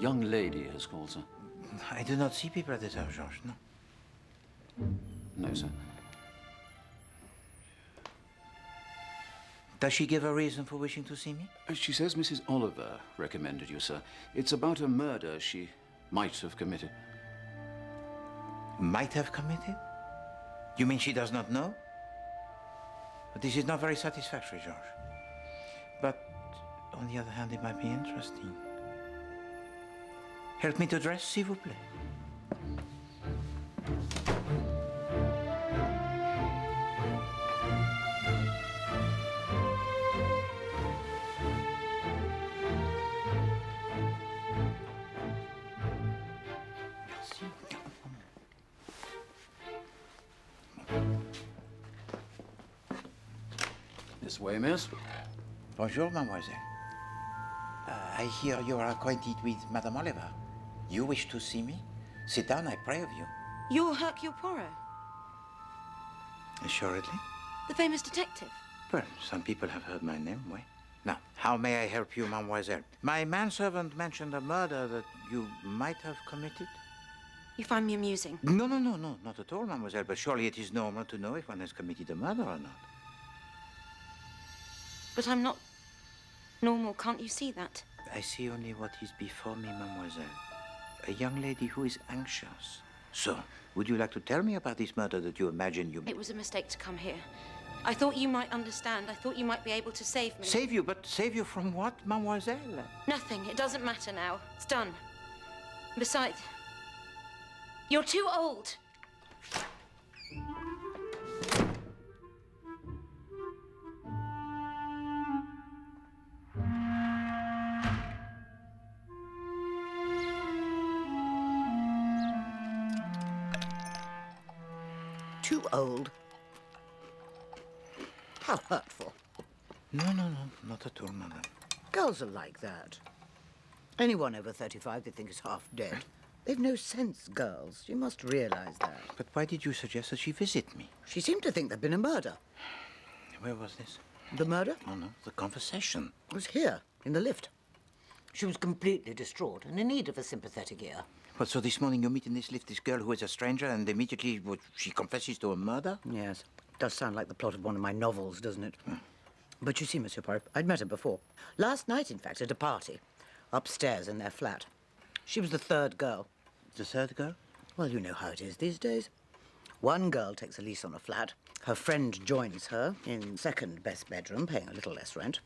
young lady has called, sir. I do not see people at this hour, Georges, no. No, sir. Does she give a reason for wishing to see me? She says Mrs. Oliver recommended you, sir. It's about a murder she might have committed. Might have committed? You mean she does not know? But this is not very satisfactory, Georges. But on the other hand, it might be interesting. Help me to dress, s'il vous plaît. This way, miss. Bonjour, mademoiselle. I hear you are acquainted with Madame Oliver. You wish to see me? Sit down, I pray of you. You're Hercule Poirot, Assuredly. the famous detective. Well, some people have heard my name, oui. Now, how may I help you, mademoiselle? My manservant mentioned a murder that you might have committed. You find me amusing. No, not at all, mademoiselle. But surely it is normal to know if one has committed a murder or not. But I'm not normal, can't you see that? I see only what is before me, mademoiselle. A young lady who is anxious. So, would you like to tell me about this murder that you imagine you... It was a mistake to come here. I thought you might understand. I thought you might be able to save me. Save you? But save you from what, mademoiselle? Nothing. It doesn't matter now. It's done. Besides, you're too old. Too old? How hurtful. No, not at all, madame. Girls are like that. Anyone over 35 they think is half dead. They've no sense, girls. You must realize that. But why did you suggest that she visit me? She seemed to think there'd been a murder. Where was this? The murder? Oh, no, the conversation. Was here, in the lift. She was completely distraught and in need of a sympathetic ear. But so this morning you meet in this lift this girl who is a stranger and immediately she confesses to a murder? Yes. Does sound like the plot of one of my novels, doesn't it? But you see, Monsieur Poirot, I'd met her before. Last night, in fact, at a party. Upstairs in their flat. She was the third girl. The third girl? Well, you know how it is these days. One girl takes a lease on a flat. Her friend joins her in second best bedroom, paying a little less rent.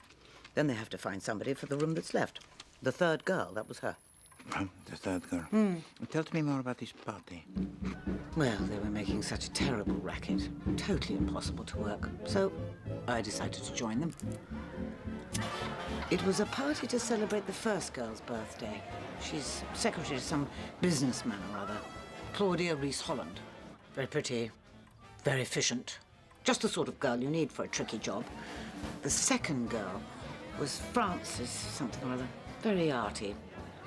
Then they have to find somebody for the room that's left. The third girl, that was her. Oh, the third girl. Tell me more about this party. Well, they were making such a terrible racket. Totally impossible to work. So I decided to join them. It was a party to celebrate the first girl's birthday. She's secretary to some businessman or other. Claudia Rees-Holland. Very pretty, very efficient. Just the sort of girl you need for a tricky job. The second girl was Frances something or other. Very arty.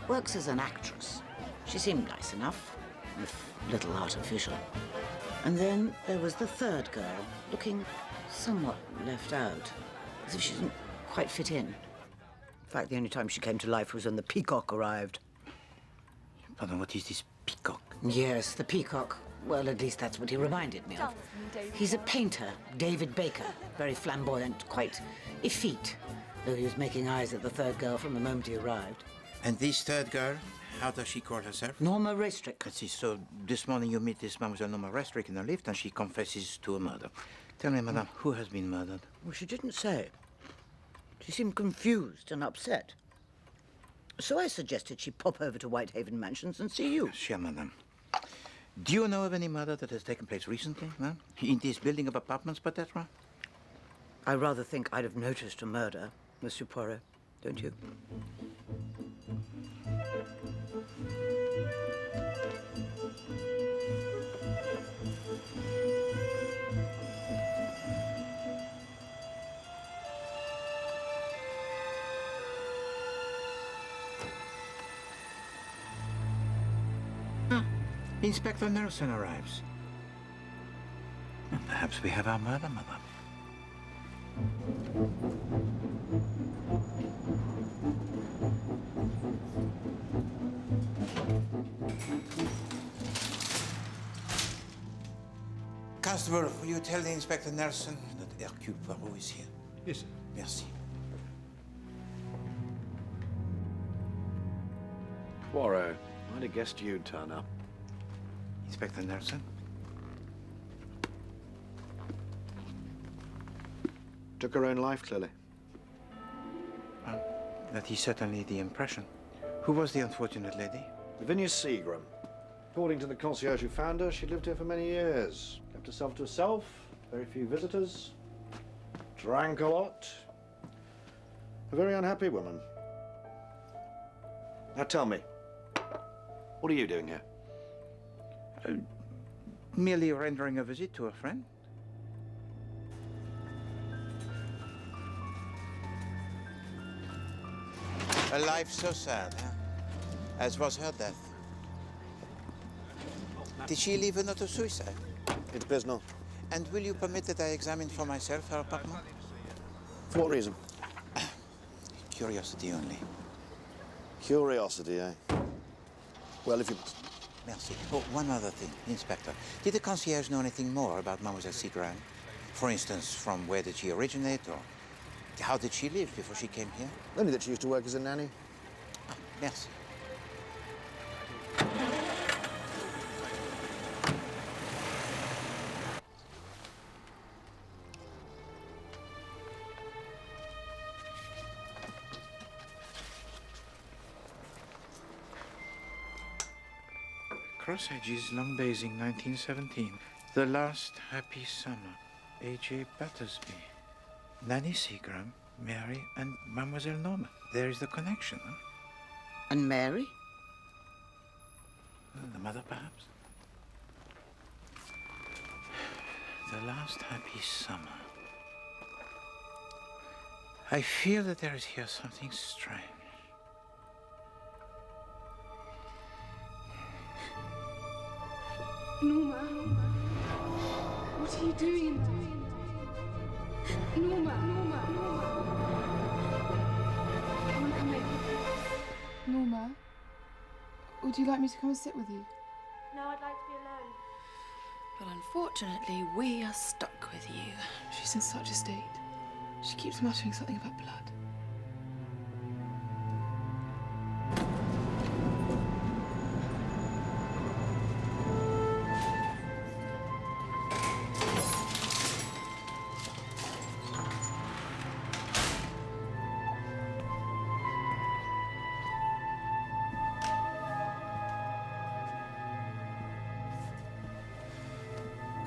Works as an actress. She seemed nice enough, if a little artificial. And then there was the third girl, looking somewhat left out, as if she didn't quite fit in. In fact, the only time she came to life was when the peacock arrived. Pardon, what is this peacock? Yes, the peacock. Well, at least that's what he reminded me of. He's a painter, David Baker. Very flamboyant, quite effete, though he was making eyes at the third girl from the moment he arrived. And this third girl, how does she call herself? Norma Rastrick. Let's see, so this morning you meet this Mademoiselle Norma Rastrick in the lift and she confesses to a murder. Tell me, madame, who has been murdered? Well, she didn't say. She seemed confused and upset. So I suggested she pop over to Whitehaven Mansions and see you. Sure, madame. Do you know of any murder that has taken place recently, ma'am? In this building of apartments, peut-être? I rather think I'd have noticed a murder, Monsieur Poirot, don't you? Inspector Nelson arrives. Perhaps we have our murder, madame. Constable, will you tell the Inspector Nelson that Hercule Poirot is here? Yes, sir. Merci. Poirot, I'd have guessed you'd turn up. Inspector Nelson? Took her own life, clearly. That is certainly the impression. Who was the unfortunate lady? Lavinia Seagram. According to the concierge who found her, she lived here for many years. Kept herself to herself, very few visitors. Drank a lot. A very unhappy woman. Now tell me, what are you doing here? Merely rendering a visit to a friend. A life so sad, huh? As was her death. Did she leave a note of suicide? It appears not. And will you permit that I examine for myself her apartment? For what reason? Curiosity only. Curiosity, eh? Well, if you must. Merci. Oh, one other thing, Inspector. Did the concierge know anything more about Mademoiselle Seagram? For instance, from where did she originate, or how did she live before she came here? Only that she used to work as a nanny. Ah, merci. Cross Edges, Long Basing, 1917. The Last Happy Summer. A.J. Battersby. Nanny Seagram, Mary, and Mademoiselle Norma. There is the connection, huh? And Mary? The mother, perhaps? The Last Happy Summer. I feel that there is here something strange. Norma, what are you doing? Norma. Come on, come in. Norma, would you like me to come and sit with you? No, I'd like to be alone. But unfortunately, we are stuck with you. She's in such a state. She keeps muttering something about blood.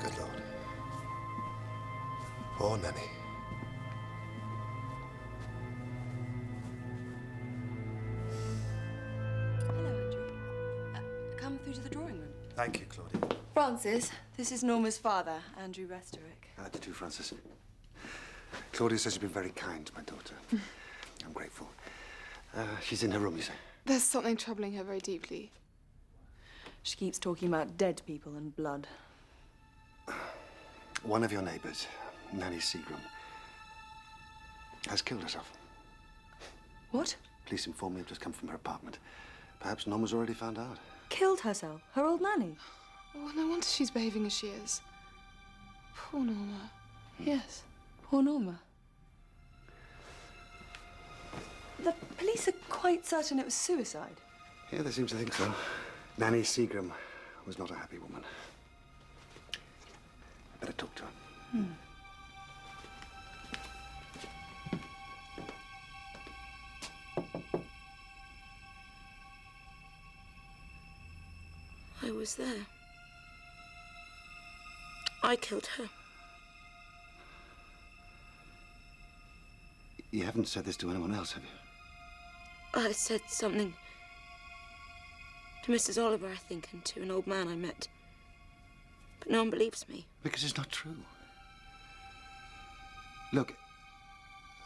Good Lord. Poor Nanny. Hello, Andrew. Come through to the drawing room. Thank you, Claudia. Francis, this is Norma's father, Andrew Restorick. How do you do, Francis? Claudia says you've been very kind to my daughter. I'm grateful. She's in her room, you say? There's something troubling her very deeply. She keeps talking about dead people and blood. One of your neighbors, Nanny Seagram, has killed herself. What? Police inform me I've just come from her apartment. Perhaps Norma's already found out. Killed herself? Her old nanny? Oh, no wonder she's behaving as she is. Poor Norma. Yes. Poor Norma. The police are quite certain it was suicide. Yeah, they seem to think so. Nanny Seagram was not a happy woman. I better talk to her. I was there. I killed her. You haven't said this to anyone else, have you? I said something to Mrs. Oliver, I think, and to an old man I met. But no one believes me. Because it's not true. Look,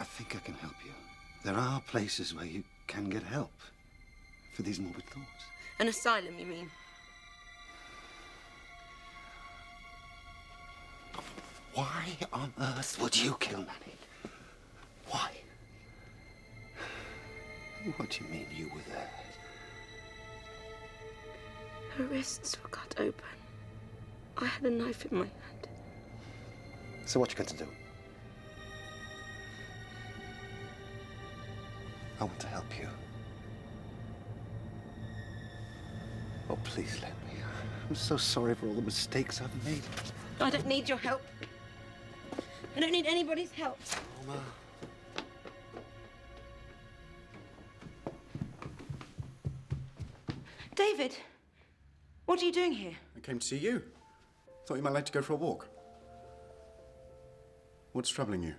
I think I can help you. There are places where you can get help for these morbid thoughts. An asylum, you mean? Why on earth would you kill Nanny? Why? What do you mean you were there? Her wrists were cut open. I had a knife in my hand. So what you going to do? I want to help you. Oh, please let me. I'm so sorry for all the mistakes I've made. I don't need your help. I don't need anybody's help. Norma. David, what are you doing here? I came to see you. Thought you might like to go for a walk. What's troubling you?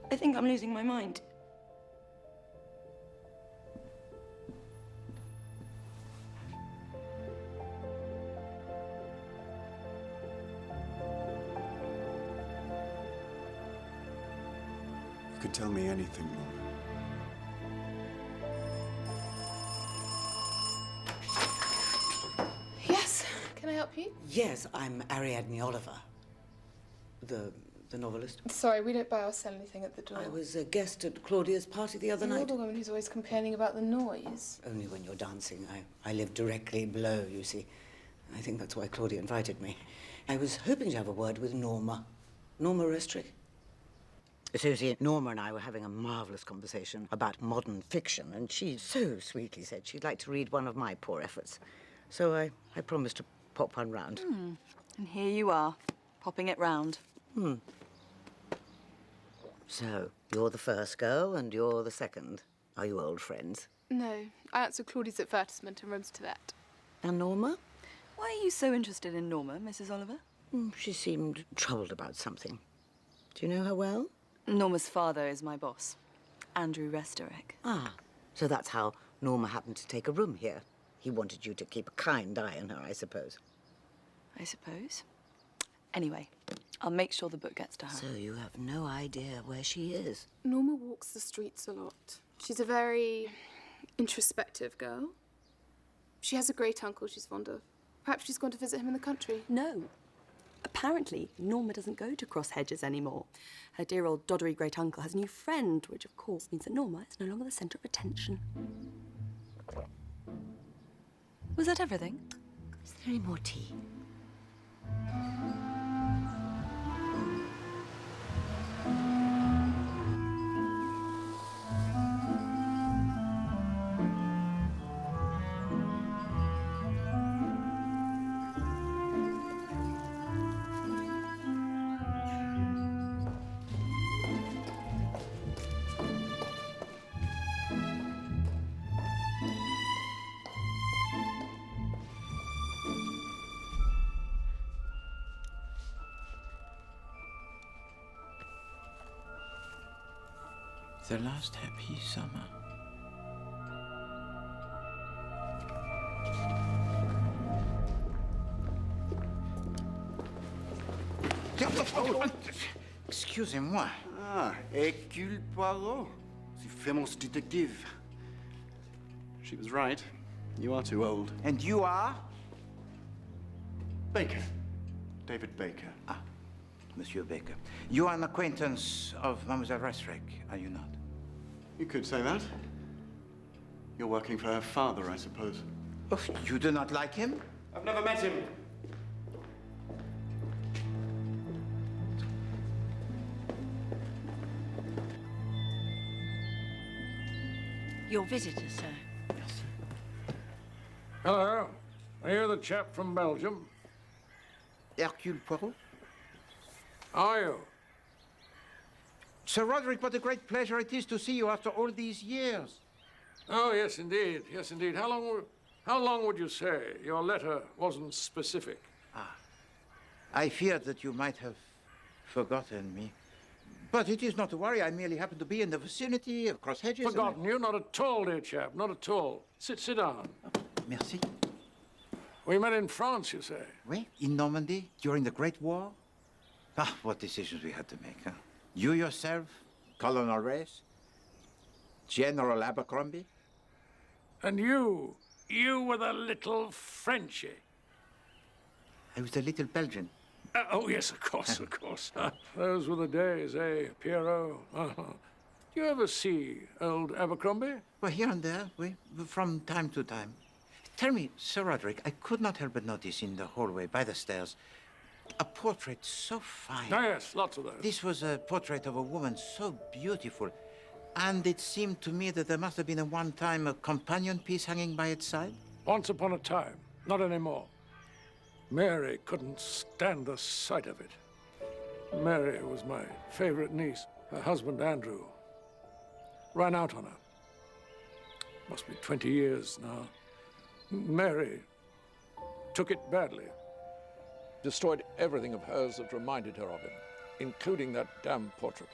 I think I'm losing my mind. You could tell me anything, Norma. Yes, can I help you? Yes, I'm Ariadne Oliver, the novelist. Sorry, we don't buy or sell anything at the door. I was a guest at Claudia's party the other You're night. the woman who's always complaining about the noise. Only when you're dancing. I live directly below, you see. I think that's why Claudia invited me. I was hoping to have a word with Norma. Norma Restrick. Susie, Norma and I were having a marvellous conversation about modern fiction, and she so sweetly said she'd like to read one of my poor efforts. So I promised to pop one round. And here you are, popping it round. So, you're the first girl and you're the second. Are you old friends? No, I answered Claudia's advertisement and rooms to let. And Norma? Why are you so interested in Norma, Mrs. Oliver? She seemed troubled about something. Do you know her well? Norma's father is my boss, Andrew Restorek. Ah, so that's how Norma happened to take a room here. He wanted you to keep a kind eye on her, I suppose. I suppose. Anyway, I'll make sure the book gets to her. So you have no idea where she is? Norma walks the streets a lot. She's a very introspective girl. She has a great uncle she's fond of. Perhaps she's gone to visit him in the country. No. Apparently, Norma doesn't go to cross hedges anymore. Her dear old doddery great uncle has a new friend, which of course means that Norma is no longer the centre of attention. Was that everything? Is there any more tea? The last happy summer. Excusez-moi. Ah, Hercule Poirot, the famous detective. She was right. You are too old. And you are? Baker. David Baker. Ah, Monsieur Baker. You are an acquaintance of Mademoiselle Restrick, are you not? You could say that. You're working for her father, I suppose. Oh, you do not like him? I've never met him. Your visitor, sir. Hello. Are you the chap from Belgium? Hercule Poirot? Are you? Sir Roderick, what a great pleasure it is to see you after all these years. Oh, yes, indeed. Yes, indeed. How long would you say? Your letter wasn't specific. I feared that you might have forgotten me. But it is not to worry. I merely happen to be in the vicinity of cross hedges. Forgotten you? Not at all, dear chap. Not at all. Sit down. Merci. We met in France, you say? Oui, in Normandy, during the Great War. Ah, what decisions we had to make, huh? You yourself, Colonel Reyes, General Abercrombie. And you were the little Frenchie. I was the little Belgian. Oh, yes, of course, of course. Those were the days, eh, Poirot? Do you ever see old Abercrombie? Well, here and there, oui, from time to time. Tell me, Sir Roderick, I could not help but notice in the hallway by the stairs A portrait so fine. Ah, yes, lots of those. This was a portrait of a woman so beautiful. And it seemed to me that there must have been at one time a companion piece hanging by its side. Once upon a time, not anymore. Mary couldn't stand the sight of it. Mary was my favorite niece. Her husband, Andrew, ran out on her. Must be 20 years now. Mary took it badly. Destroyed everything of hers that reminded her of him, including that damn portrait.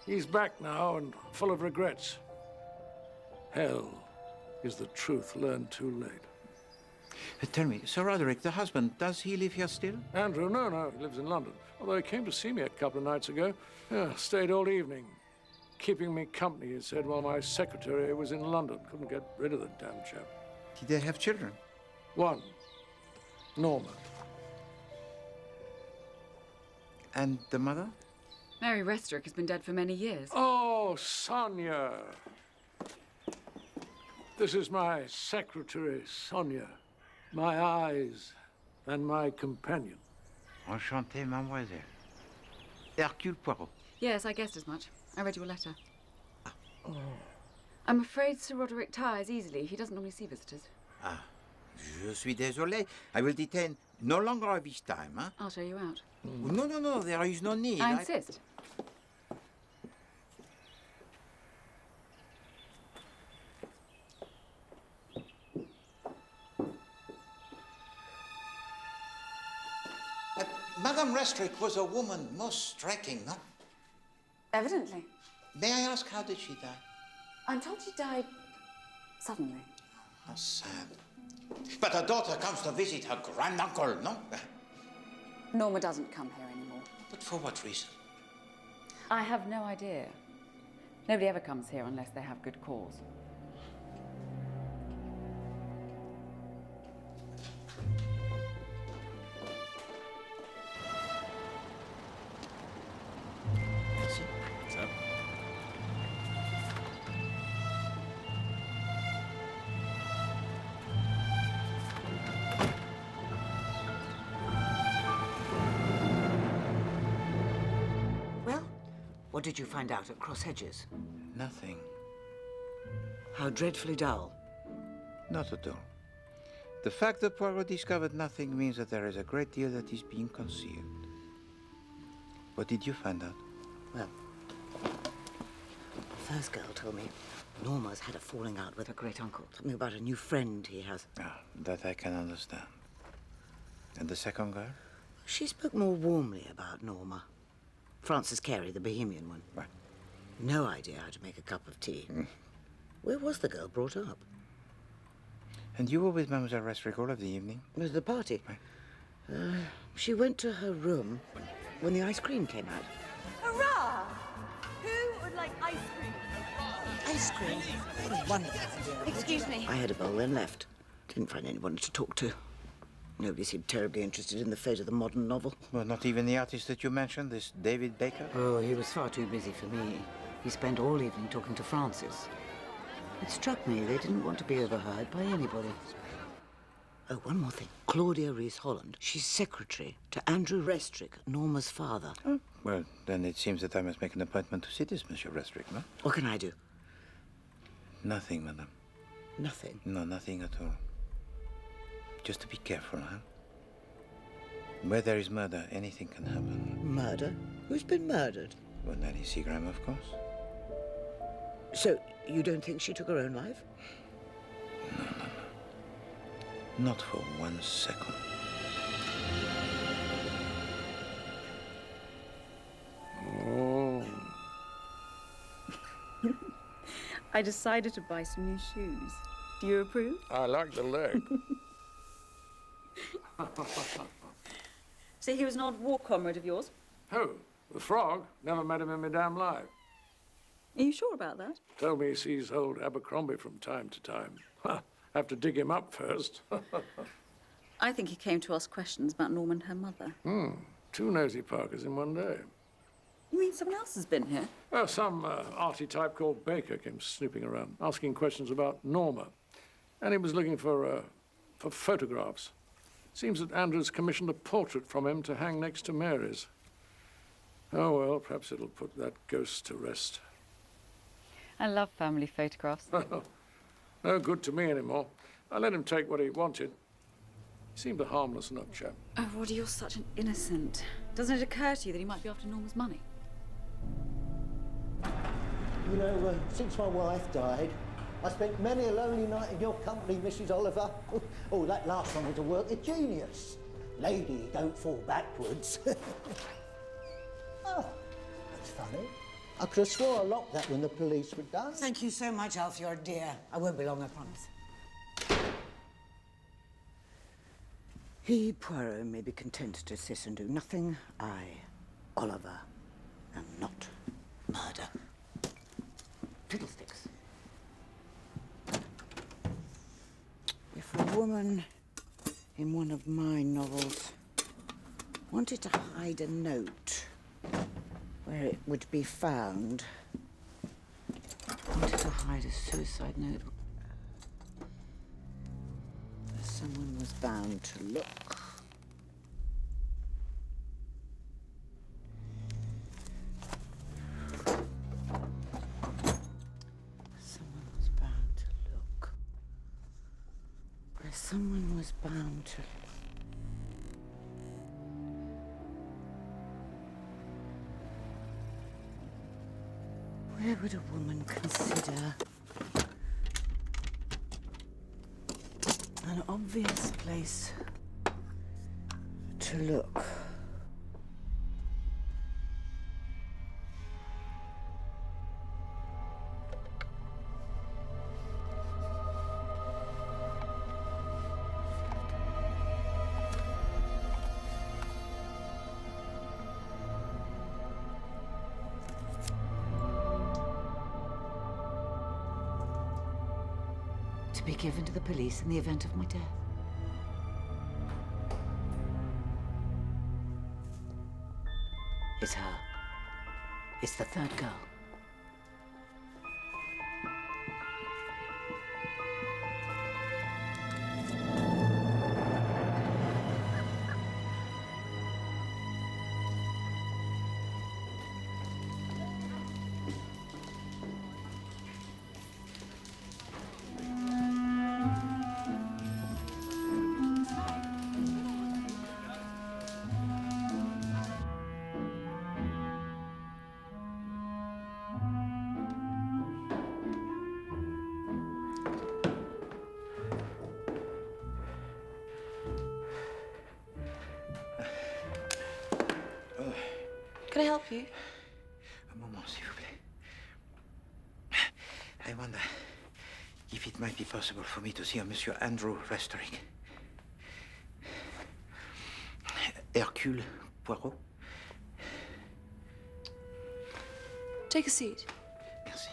He's back now and full of regrets. Hell is the truth learned too late. Tell me, Sir Roderick, the husband, does he live here still? Andrew, no, he lives in London. Although he came to see me a couple of nights ago. Yeah, stayed all evening. Keeping me company, he said, while my secretary was in London. Couldn't get rid of the damn chap. Did they have children? One. Norma. And the mother? Mary Restrick has been dead for many years. Oh, Sonia. This is my secretary, Sonia. My eyes and my companion. Enchanté, mademoiselle. Hercule Poirot. Yes, I guessed as much. I read your letter. Oh. I'm afraid Sir Roderick tires easily. He doesn't normally see visitors. Ah, je suis désolé. I will detain no longer of his time, huh? I'll show you out. No, there is no need. I insist. Madame Restrick was a woman most striking, no? Evidently. May I ask, how did she die? I'm told she died suddenly. How sad. But her daughter comes to visit her granduncle, no? Norma doesn't come here anymore. But for what reason? I have no idea. Nobody ever comes here unless they have good cause. What did you find out at Cross Hedges? Nothing. How dreadfully dull. Not at all. The fact that Poirot discovered nothing means that there is a great deal that is being concealed. What did you find out? Well, the first girl told me Norma's had a falling out with her great-uncle. Something about a new friend he has. Ah, that I can understand. And the second girl? She spoke more warmly about Norma. Frances Carey, the Bohemian one. Right. No idea how to make a cup of tea. Where was the girl brought up? And you were with Mademoiselle Restrick all of the evening? It was the party. Right. She went to her room when the ice cream came out. Hurrah! Who would like ice cream? Ice cream? What a wonderful idea. Excuse me. I had a bowl and left. Didn't find anyone to talk to. Nobody seemed terribly interested in the fate of the modern novel. Well, not even the artist that you mentioned, this David Baker? Oh, he was far too busy for me. He spent all evening talking to Frances. It struck me they didn't want to be overheard by anybody. Oh, one more thing. Claudia Rees-Holland. She's secretary to Andrew Restrick, Norma's father. Oh, well, then it seems that I must make an appointment to see this Monsieur Restrick, no? What can I do? Nothing, madame. Nothing? No, nothing at all. Just to be careful, huh? Where there is murder, anything can happen. Murder? Who's been murdered? Well, Nanny Seagram, of course. So, you don't think she took her own life? No. Not for 1 second. Oh. I decided to buy some new shoes. Do you approve? I like the leg. So he was an old war comrade of yours? Who? The frog? Never met him in my damn life. Are you sure about that? Told me he sees old Abercrombie from time to time. Have to dig him up first. I think he came to ask questions about Norma and her mother. 2 nosy Parkers in one day. You mean someone else has been here? Well, some arty type called Baker came snooping around, asking questions about Norma. And he was looking for photographs. Seems that Andrew's commissioned a portrait from him to hang next to Mary's. Oh, well, perhaps it'll put that ghost to rest. I love family photographs. No good to me anymore. I let him take what he wanted. He seemed a harmless enough chap. Oh, Roddy, you're such an innocent. Doesn't it occur to you that he might be after Norma's money? You know, since my wife died, I spent many a lonely night in your company, Mrs. Oliver. Oh, that last one was a work of genius. Lady, don't fall backwards. Oh, that's funny. I could have swore I locked that when the police were done. Thank you so much, Alf. You're a dear. I won't be long, I promise. He, Poirot, may be content to sit and do nothing. I, Oliver, am not murder. Fiddlesticks. If a woman in one of my novels wanted to hide a note where it would be found, wanted to hide a suicide note, someone was bound to look. Someone was bound to look. Where someone was bound to look. Where would a woman consider an obvious place to look? To be given to the police in the event of my death. It's her. It's the third girl. Can I help you? Un moment, s'il vous plaît. I wonder if it might be possible for me to see a Monsieur Andrew Restorick. Hercule Poirot. Take a seat. Merci.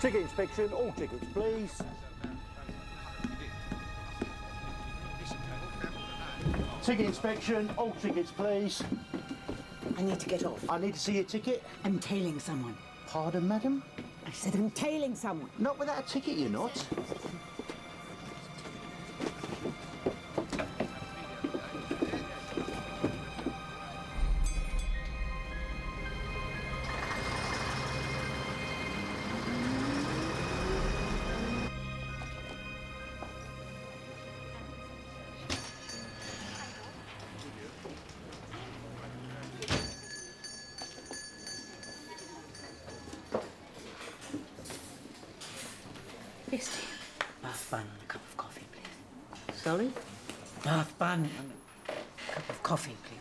Ticket inspection, all tickets, please. Ticket inspection, all tickets, please. I need to get off. I need to see your ticket. I'm tailing someone. Pardon, madam? I said I'm tailing someone. Not without a ticket, you're not. Yes, dear. Bath bun and a cup of coffee, please. Sorry? Bath bun and a cup of coffee, please.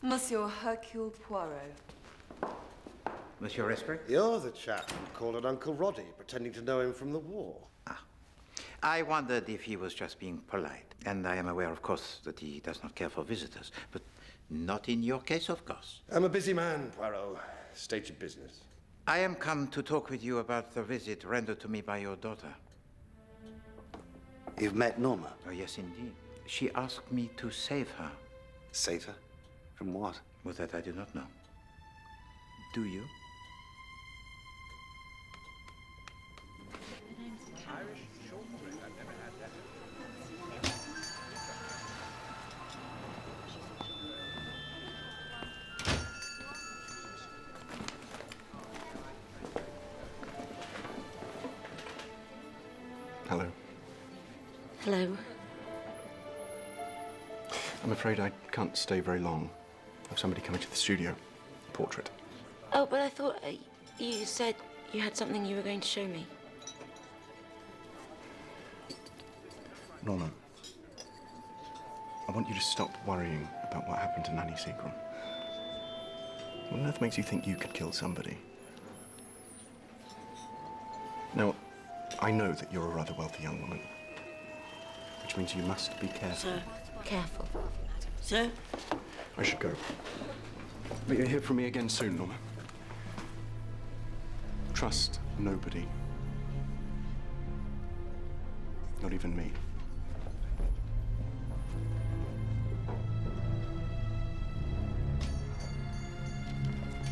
Monsieur Hercule Poirot. Monsieur Respect? You're the chap who called on Uncle Roddy, pretending to know him from the war. I wondered if he was just being polite. And I am aware, of course, that he does not care for visitors. But not in your case, of course. I'm a busy man, Poirot. State your business. I am come to talk with you about the visit rendered to me by your daughter. You've met Norma? Oh, yes, indeed. She asked me to save her. Save her? From what? Well, that I do not know. Do you? Hello. Hello. I'm afraid I can't stay very long. I have somebody coming to the studio. A portrait. Oh, but I thought you said you had something you were going to show me. Norma, I want you to stop worrying about what happened to Nanny Seagram. What on earth makes you think you could kill somebody? Now, I know that you're a rather wealthy young woman, which means you must be careful. Sir, careful. Sir? I should go. But you'll hear from me again soon, Norma. Trust nobody. Not even me.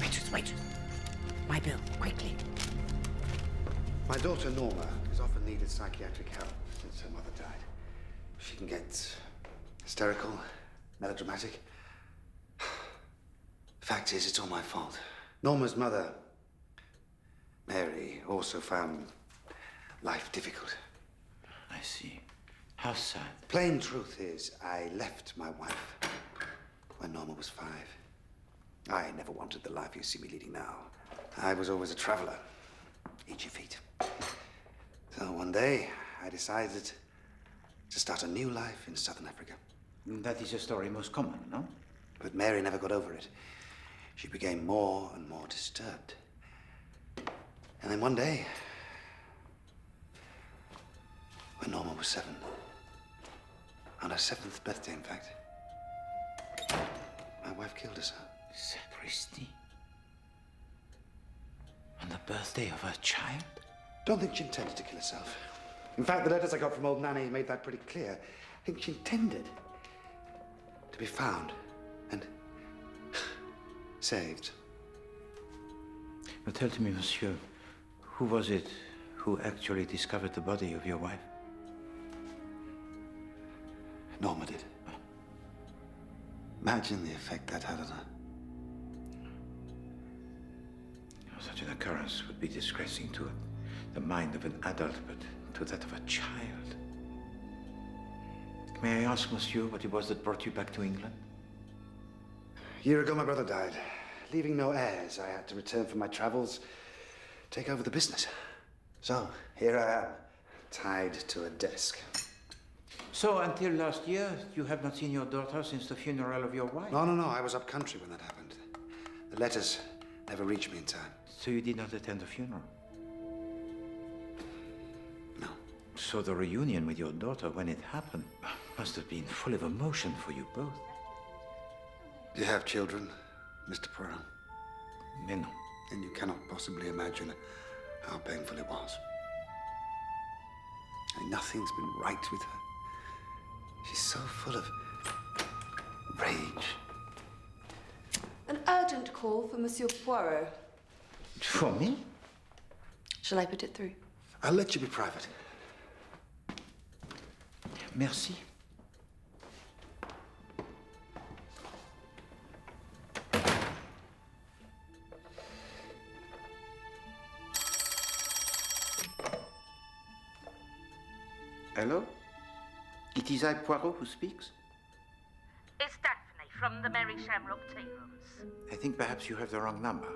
Waitress. My bill, quickly. My daughter, Norma, has often needed psychiatric help since her mother died. She can get hysterical, melodramatic. Fact is, it's all my fault. Norma's mother, Mary, also found life difficult. I see. How sad. Plain truth is, I left my wife when Norma was 5. I never wanted the life you see me leading now. I was always a traveler, itchy feet. So one day, I decided to start a new life in Southern Africa. That is a story most common, no? But Mary never got over it. She became more and more disturbed. And then one day, when Norma was 7, on her 7th birthday, in fact, my wife killed herself. Sapristi. On the birthday of her child? Don't think she intended to kill herself. In fact, the letters I got from old Nanny made that pretty clear. I think she intended to be found and saved. Now tell to me, monsieur, who was it who actually discovered the body of your wife? Norma did. Imagine the effect that had on her. Such an occurrence would be distressing to the mind of an adult, but to that of a child. May I ask, monsieur, what it was that brought you back to England? A year ago, my brother died. Leaving no heirs, I had to return from my travels, take over the business. So, here I am, tied to a desk. So, until last year, you have not seen your daughter since the funeral of your wife? No. I was up country when that happened. The letters never reached me in time. So you did not attend the funeral? No. So the reunion with your daughter, when it happened, must have been full of emotion for you both. Do you have children, Mr. Poirot? No. And you cannot possibly imagine how painful it was. And nothing's been right with her. She's so full of rage. An urgent call for Monsieur Poirot. For me? Shall I put it through? I'll let you be private. Merci. Hello? It is I, Poirot, who speaks? It's Daphne from the Mary Shamrock Tea Rooms. I think perhaps you have the wrong number.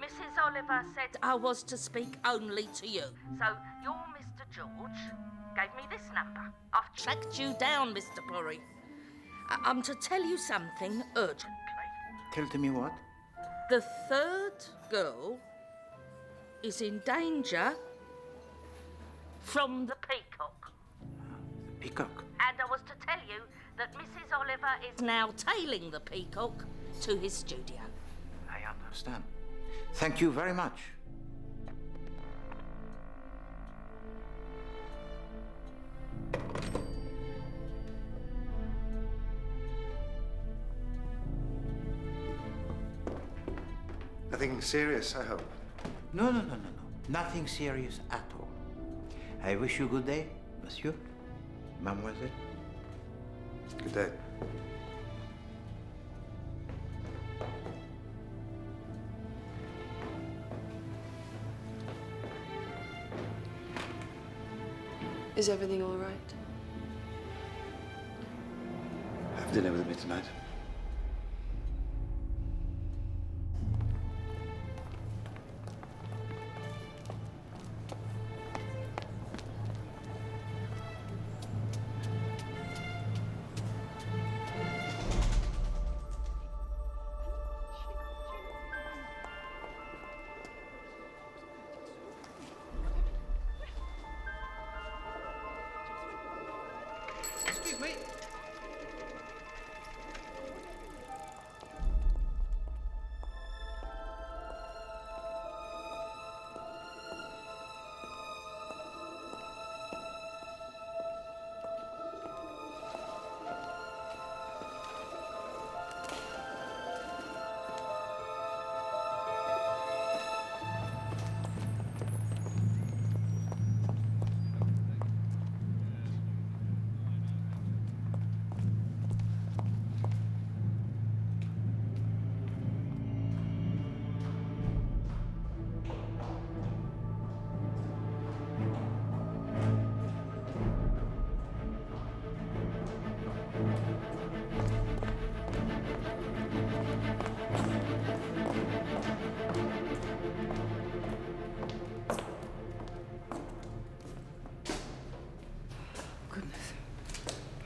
Mrs. Oliver said I was to speak only to you. So your Mr. George gave me this number. I've tracked you down, Mr. Poirot. I'm to tell you something urgently. Tell to me what? The third girl is in danger from the peacock. The peacock? And I was to tell you that Mrs. Oliver is now tailing the peacock to his studio. I understand. Thank you very much. Nothing serious, I hope. No. Nothing serious at all. I wish you good day, monsieur, mademoiselle. Good day. Is everything all right? Have dinner with me tonight. Excuse me.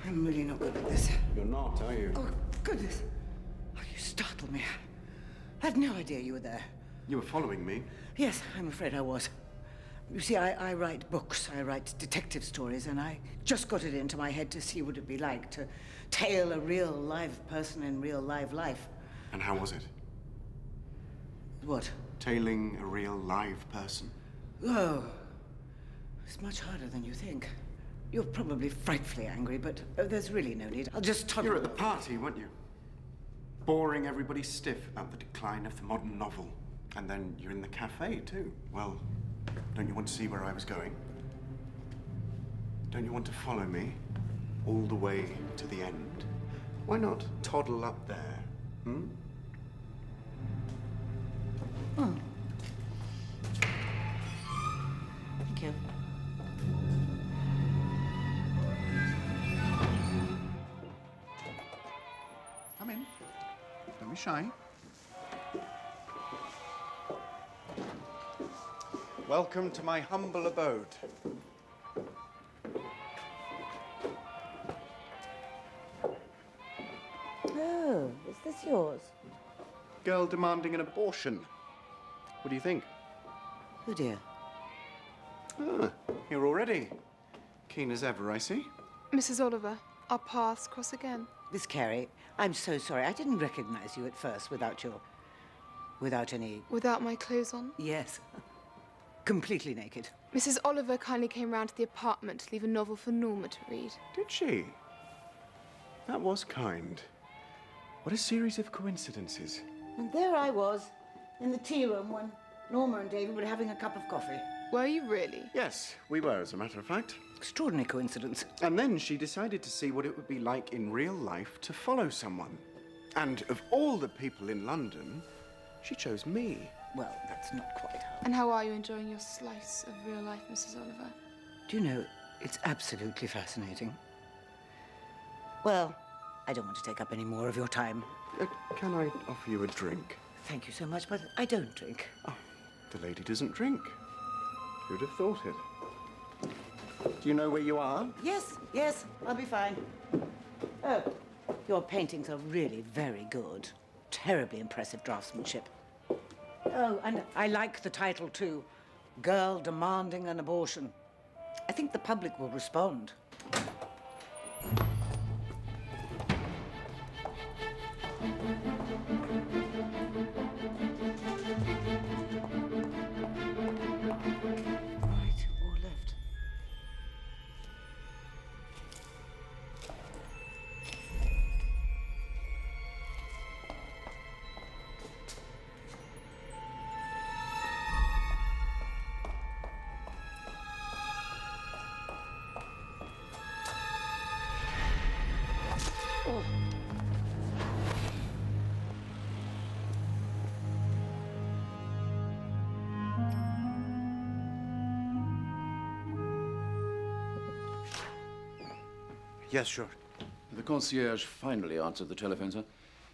I'm really not good at this. You're not, are you? Oh, goodness. Oh, you startled me. I had no idea you were there. You were following me? Yes, I'm afraid I was. You see, I write books, I write detective stories, and I just got it into my head to see what it'd be like to tail a real live person in real live life. And how was it? What? Tailing a real live person. Oh, it's much harder than you think. You're probably frightfully angry, but there's really no need. I'll just toddle. You were at the party, weren't you? Boring everybody stiff about the decline of the modern novel. And then you're in the cafe, too. Well, don't you want to see where I was going? Don't you want to follow me all the way to the end? Why not toddle up there, hmm? Oh. Thank you. Come in. Don't be shy. Welcome to my humble abode. Oh, is this yours? Girl demanding an abortion. What do you think? Oh, dear. Ah, here already. Keen as ever, I see. Mrs. Oliver, our paths cross again. Miss Carey, I'm so sorry. I didn't recognize you at first without any... Without my clothes on? Yes. Completely naked. Mrs. Oliver kindly came round to the apartment to leave a novel for Norma to read. Did she? That was kind. What a series of coincidences. And there I was, in the tea room when Norma and David were having a cup of coffee. Were you really? Yes, we were, as a matter of fact. Extraordinary coincidence. And then she decided to see what it would be like in real life to follow someone. And of all the people in London, she chose me. Well, that's not quite how... And how are you enjoying your slice of real life, Mrs. Oliver? Do you know, it's absolutely fascinating. Well, I don't want to take up any more of your time. Can I offer you a drink? Thank you so much, but I don't drink. Oh, the lady doesn't drink. Who'd have thought it? Do you know where you are? Yes, I'll be fine. Oh, your paintings are really very good. terribly impressive draftsmanship. Oh, and I like the title too. Girl Demanding an Abortion. I think the public will respond. Right or left? Yes, sure. The concierge finally answered the telephone, sir.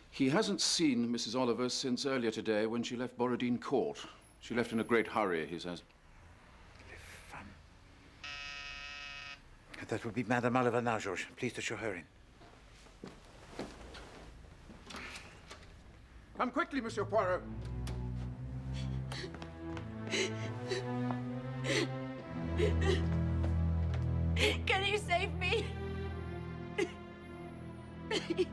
He hasn't seen Mrs. Oliver since earlier today when she left Borodine Court. She left in a great hurry, he says. That will be Madame Oliver now, George. Please to show her in. Come quickly, Monsieur Poirot. Can you save me? Please.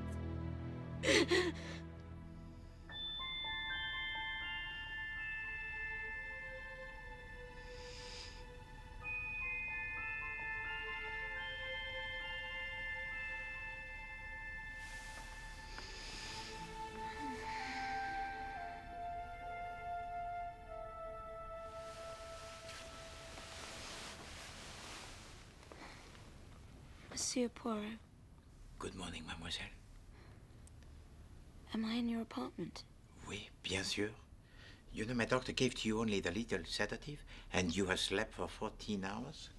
Monsieur Poirot. Good morning, mademoiselle. Am I in your apartment? Oui, bien sûr. You know, my doctor gave to you only the little sedative, and you have slept for 14 hours?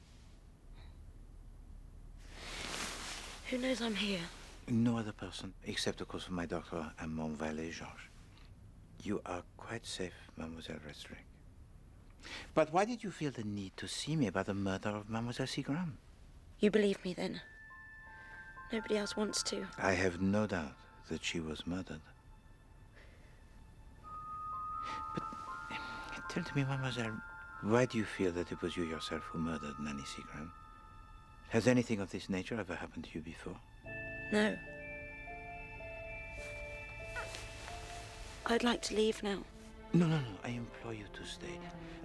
Who knows I'm here? No other person, except, of course, my doctor and mon valet, Georges. You are quite safe, Mademoiselle Restring. But why did you feel the need to see me about the murder of Mademoiselle Seagram? You believe me then? Nobody else wants to. I have no doubt that she was murdered. But tell me, Mademoiselle, why do you feel that it was you yourself who murdered Nanny Seagram? Has anything of this nature ever happened to you before? No. I'd like to leave now. No, I implore you to stay.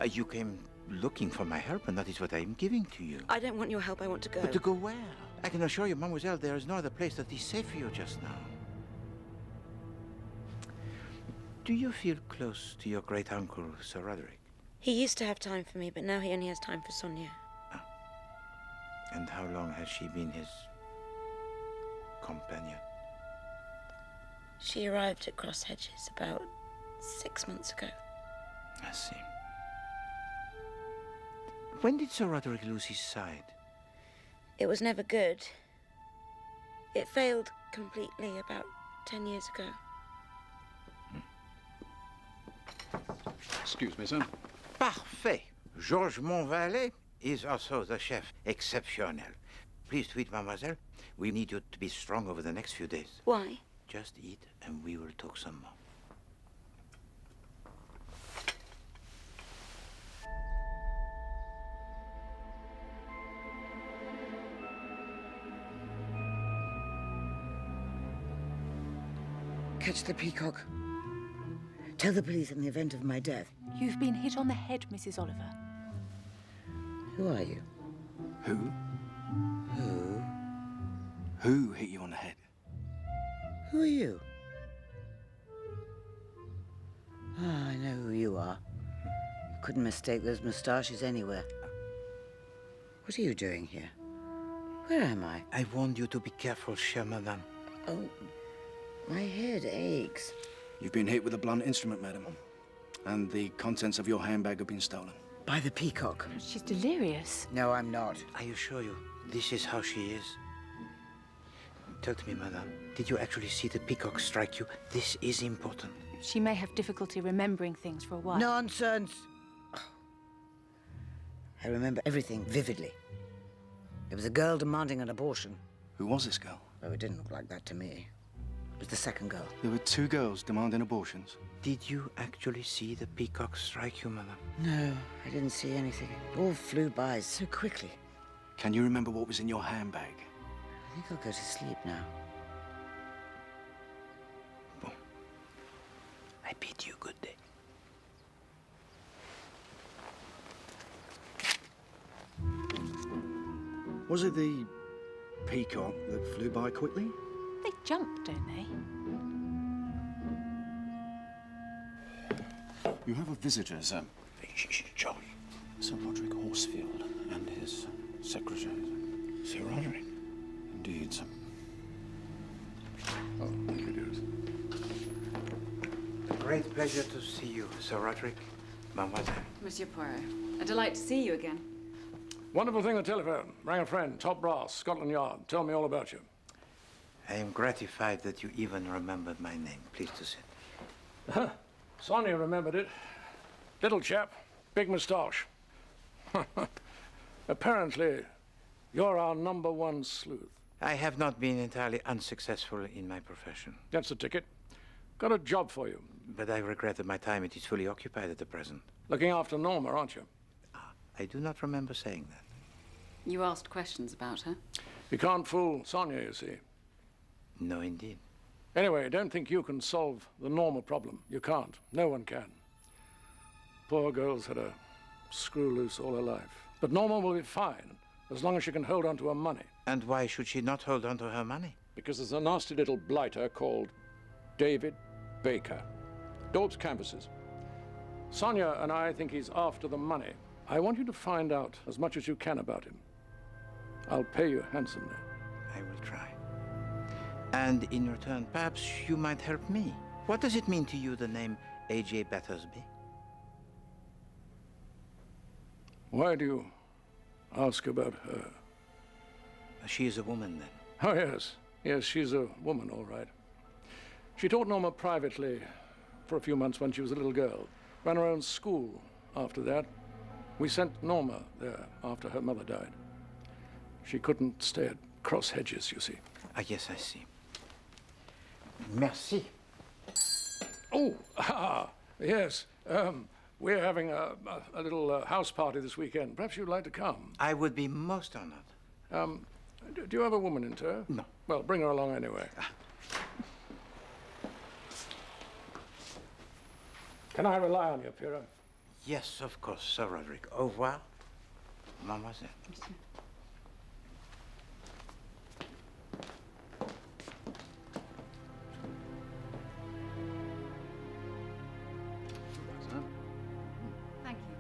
You came looking for my help, and that is what I am giving to you. I don't want your help. I want to go. But to go where? I can assure you, Mademoiselle, there is no other place that is safe for you just now. Do you feel close to your great-uncle, Sir Roderick? He used to have time for me, but now he only has time for Sonia. And how long has she been his companion? She arrived at Cross Hedges about 6 months ago. I see. When did Sir Roderick lose his sight? It was never good. It failed completely about 10 years ago. Excuse me, sir. Parfait. Georges, mon valet, is also the chef exceptionnel. Please to eat, mademoiselle. We need you to be strong over the next few days. Why? Just eat, and we will talk some more. Catch the peacock. Tell the police in the event of my death. You've been hit on the head, Mrs. Oliver. Who are you? Who? Who? Who hit you on the head? Who are you? Ah, I know who you are. Couldn't mistake those moustaches anywhere. What are you doing here? Where am I? I warned you to be careful, chère madame. Oh, my head aches. You've been hit with a blunt instrument, madam. And the contents of your handbag have been stolen. By the peacock. She's delirious. No, I'm not. I assure you, this is how she is. Tell me, madame, did you actually see the peacock strike you? This is important. She may have difficulty remembering things for a while. Nonsense! I remember everything vividly. There was a girl demanding an abortion. Who was this girl? Oh, it didn't look like that to me. It was the second girl. There were 2 girls demanding abortions. Did you actually see the peacock strike you, Mother? No, I didn't see anything. It all flew by so quickly. Can you remember what was in your handbag? I think I'll go to sleep now. Bon. I bid you good day. Was it the peacock that flew by quickly? They jump, don't they? You have a visitor, sir. George. Sir Roderick Horsfield and his secretary. Sir Roderick? Indeed, sir. Oh, thank you, dearest. A great pleasure to see you, Sir Roderick. Mademoiselle. Monsieur Poirot, a delight to see you again. Wonderful thing, the telephone. Rang a friend, top brass, Scotland Yard. Tell me all about you. I am gratified that you even remembered my name. Pleased to sit. Sonia remembered it. Little chap, big moustache. Apparently, you're our #1 sleuth. I have not been entirely unsuccessful in my profession. That's the ticket. Got a job for you. But I regret that my time it is fully occupied at the present. Looking after Norma, aren't you? I do not remember saying that. You asked questions about her? You can't fool Sonia, you see. No, indeed. Anyway, don't think you can solve the Norma problem. You can't. No one can. Poor girl's had a screw loose all her life. But Norma will be fine, as long as she can hold on to her money. And why should she not hold on to her money? Because there's a nasty little blighter called David Baker. Daub's canvases. Sonia and I think he's after the money. I want you to find out as much as you can about him. I'll pay you handsomely. I will try. And in return, perhaps you might help me. What does it mean to you, the name A.J. Battersby? Why do you ask about her? She is a woman, then? Oh, yes. Yes, she's a woman, all right. She taught Norma privately for a few months when she was a little girl. Ran her own school after that. We sent Norma there after her mother died. She couldn't stay at cross hedges, you see. Ah, yes, I see. Merci. Oh, yes. We're having a little house party this weekend. Perhaps you'd like to come. I would be most honored. Do you have a woman in tow? No. Well, bring her along anyway. Can I rely on you, Poirot? Yes, of course, Sir Roderick. Au revoir, mademoiselle. Monsieur. Thank you.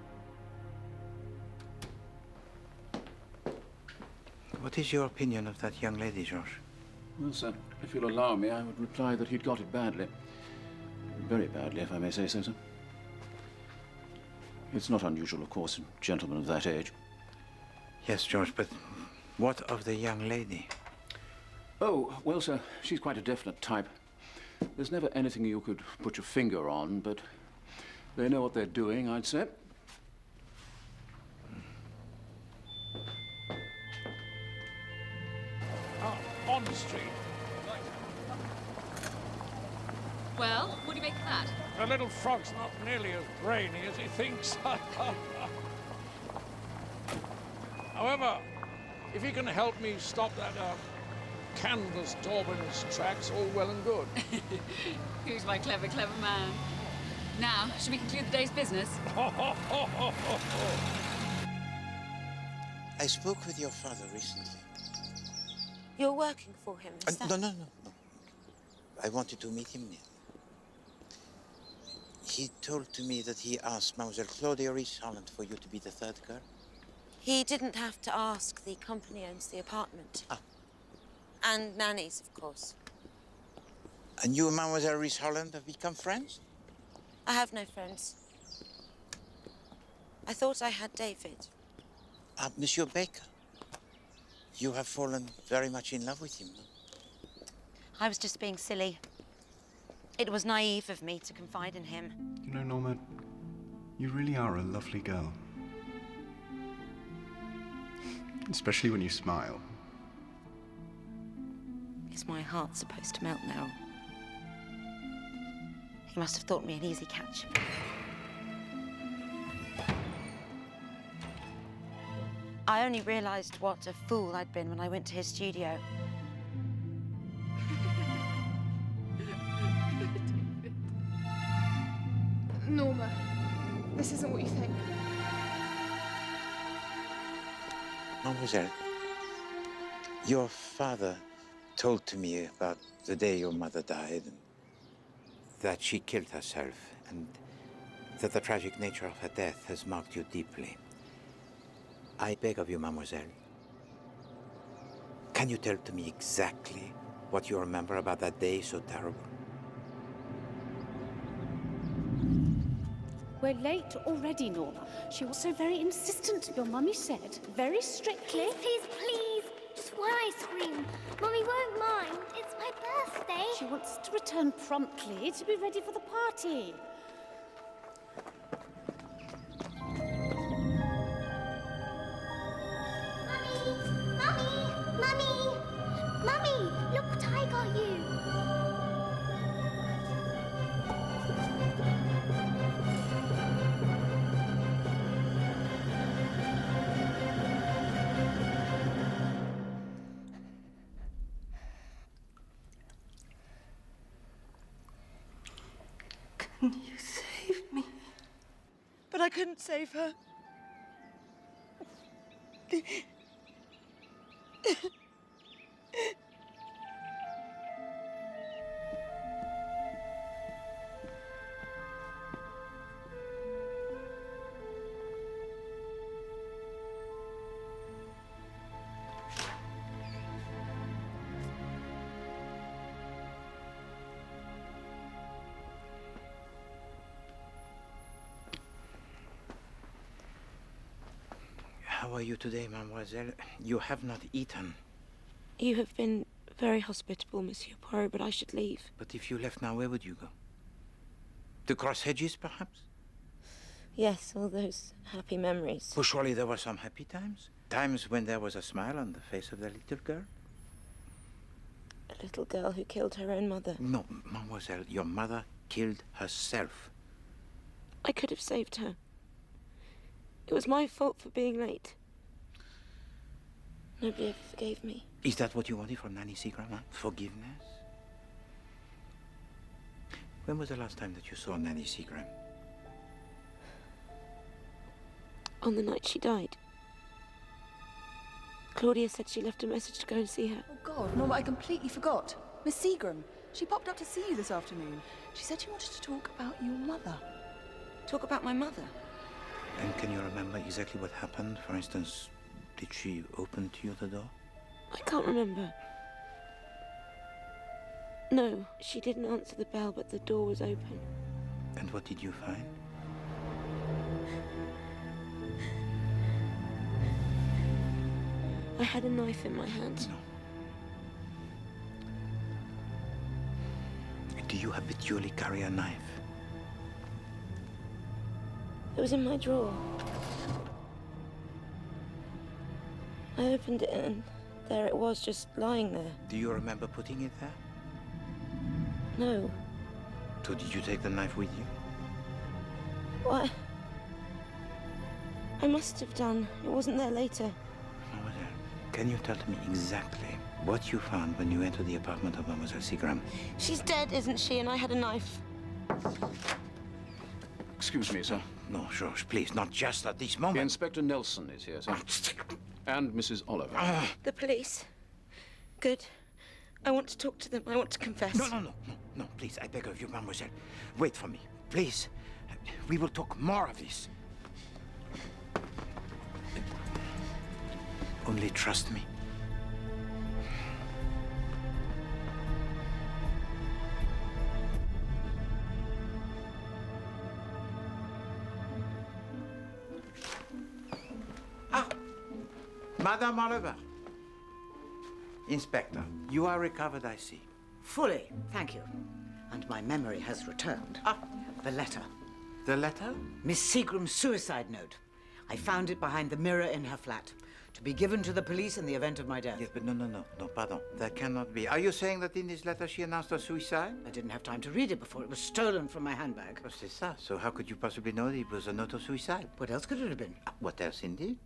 What is your opinion of that young lady, Georges? Well, sir, if you'll allow me, I would reply that he'd got it badly. Very badly, if I may say so, sir. It's not unusual, of course, in gentlemen of that age. Yes, George, but what of the young lady? Oh, well, sir, she's quite a definite type. There's never anything you could put your finger on, but they know what they're doing, I'd say. On the street. Well, what do you make of that? The little frog's not nearly as brainy as he thinks. However, if he can help me stop that canvas daub in his tracks, all well and good. Who's my clever, clever man? Now, should we conclude the day's business? I spoke with your father recently. You're working for him, is that... No. I wanted to meet him. He told to me that he asked Mademoiselle Claudia Rees-Holland for you to be the third girl. He didn't have to ask. The company owns the apartment. Ah. And nannies, of course. And you and Mademoiselle Rees-Holland have become friends? I have no friends. I thought I had David. Ah, Monsieur Baker. You have fallen very much in love with him, no? I was just being silly. It was naive of me to confide in him. You know, Norma, you really are a lovely girl. Especially when you smile. Is my heart supposed to melt now? He must have thought me an easy catch. I only realised what a fool I'd been when I went to his studio. Norma, this isn't what you think. Mademoiselle, your father told to me about the day your mother died, and that she killed herself, and that the tragic nature of her death has marked you deeply. I beg of you, mademoiselle, can you tell to me exactly what you remember about that day so terrible? We're late already, Norma. She was so very insistent, your mummy said, very strictly. Please, please, just one ice cream. Mummy won't mind. It's my birthday. She wants to return promptly to be ready for the party. Mummy, look what I got you. Can you save me? But I couldn't save her. How are you today, mademoiselle? You have not eaten. You have been very hospitable, Monsieur Poirot, but I should leave. But if you left now, where would you go? To cross hedges, perhaps? Yes, all those happy memories. Well, surely there were some happy times? Times when there was a smile on the face of the little girl? A little girl who killed her own mother. No, mademoiselle, your mother killed herself. I could have saved her. It was my fault for being late. Nobody ever forgave me. Is that what you wanted from Nanny Seagram, huh? Forgiveness? When was the last time that you saw Nanny Seagram? On the night she died. Claudia said she left a message to go and see her. Oh, God, Norma, I completely forgot. Miss Seagram. She popped up to see you this afternoon. She said she wanted to talk about your mother. Talk about my mother? And can you remember exactly what happened? For instance, did she open to you the door? I can't remember. No, she didn't answer the bell, but the door was open. And what did you find? I had a knife in my hand. No. Do you habitually carry a knife? It was in my drawer. I opened it and there it was, just lying there. Do you remember putting it there? No. So did you take the knife with you? What? I must have done. It wasn't there later. Mademoiselle, can you tell me exactly what you found when you entered the apartment of Mademoiselle Seagram? She's dead, isn't she? And I had a knife. Excuse me, sir. No, George, please, not just at this moment. Inspector Nelson is here, sir. And Mrs. Oliver. The police. Good. I want to talk to them. I want to confess. No, please, I beg of you, mademoiselle. Wait for me, please. We will talk more of this. Only trust me. Madame Oliver. Inspector, you are recovered, I see. Fully, thank you. And my memory has returned. The letter. The letter? Miss Seagram's suicide note. I found it behind the mirror in her flat, to be given to the police in the event of my death. Yes, but no, pardon. That cannot be. Are you saying that in this letter she announced her suicide? I didn't have time to read it before it was stolen from my handbag. Oh, c'est ça. So how could you possibly know that it was a note of suicide? What else could it have been? What else, indeed?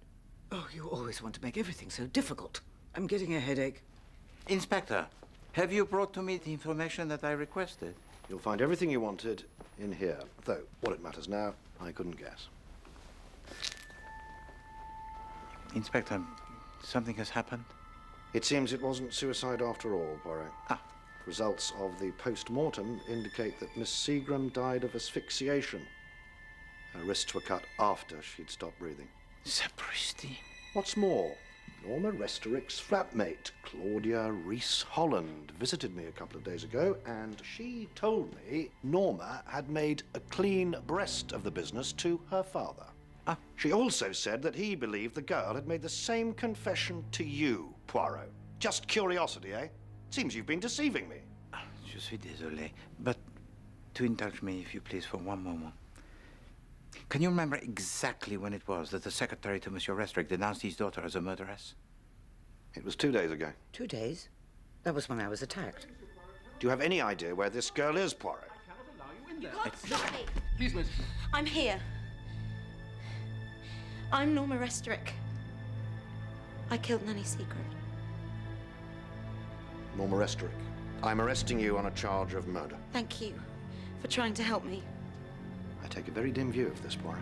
Oh, you always want to make everything so difficult. I'm getting a headache. Inspector, have you brought to me the information that I requested? You'll find everything you wanted in here. Though, what it matters now, I couldn't guess. Inspector, something has happened? It seems it wasn't suicide after all, Poirot. Results of the post-mortem indicate that Miss Seagram died of asphyxiation. Her wrists were cut after she'd stopped breathing. Sapristi. What's more, Norma Restorick's flatmate, Claudia Rees-Holland, visited me a couple of days ago, and she told me Norma had made a clean breast of the business to her father. She also said that he believed the girl had made the same confession to you, Poirot. Just curiosity, eh? Seems you've been deceiving me. Je suis désolé, but to indulge me, if you please, for one moment. Can you remember exactly when it was that the secretary to Monsieur Restrick denounced his daughter as a murderess? It was 2 days ago. 2 days? That was when I was attacked. Do you have any idea where this girl is, Poirot? You can't stop me. Please, miss. I'm here. I'm Norma Restorick. I killed Nanny Seagram. Norma Restorick, I'm arresting you on a charge of murder. Thank you for trying to help me. I take a very dim view of this, Poirot.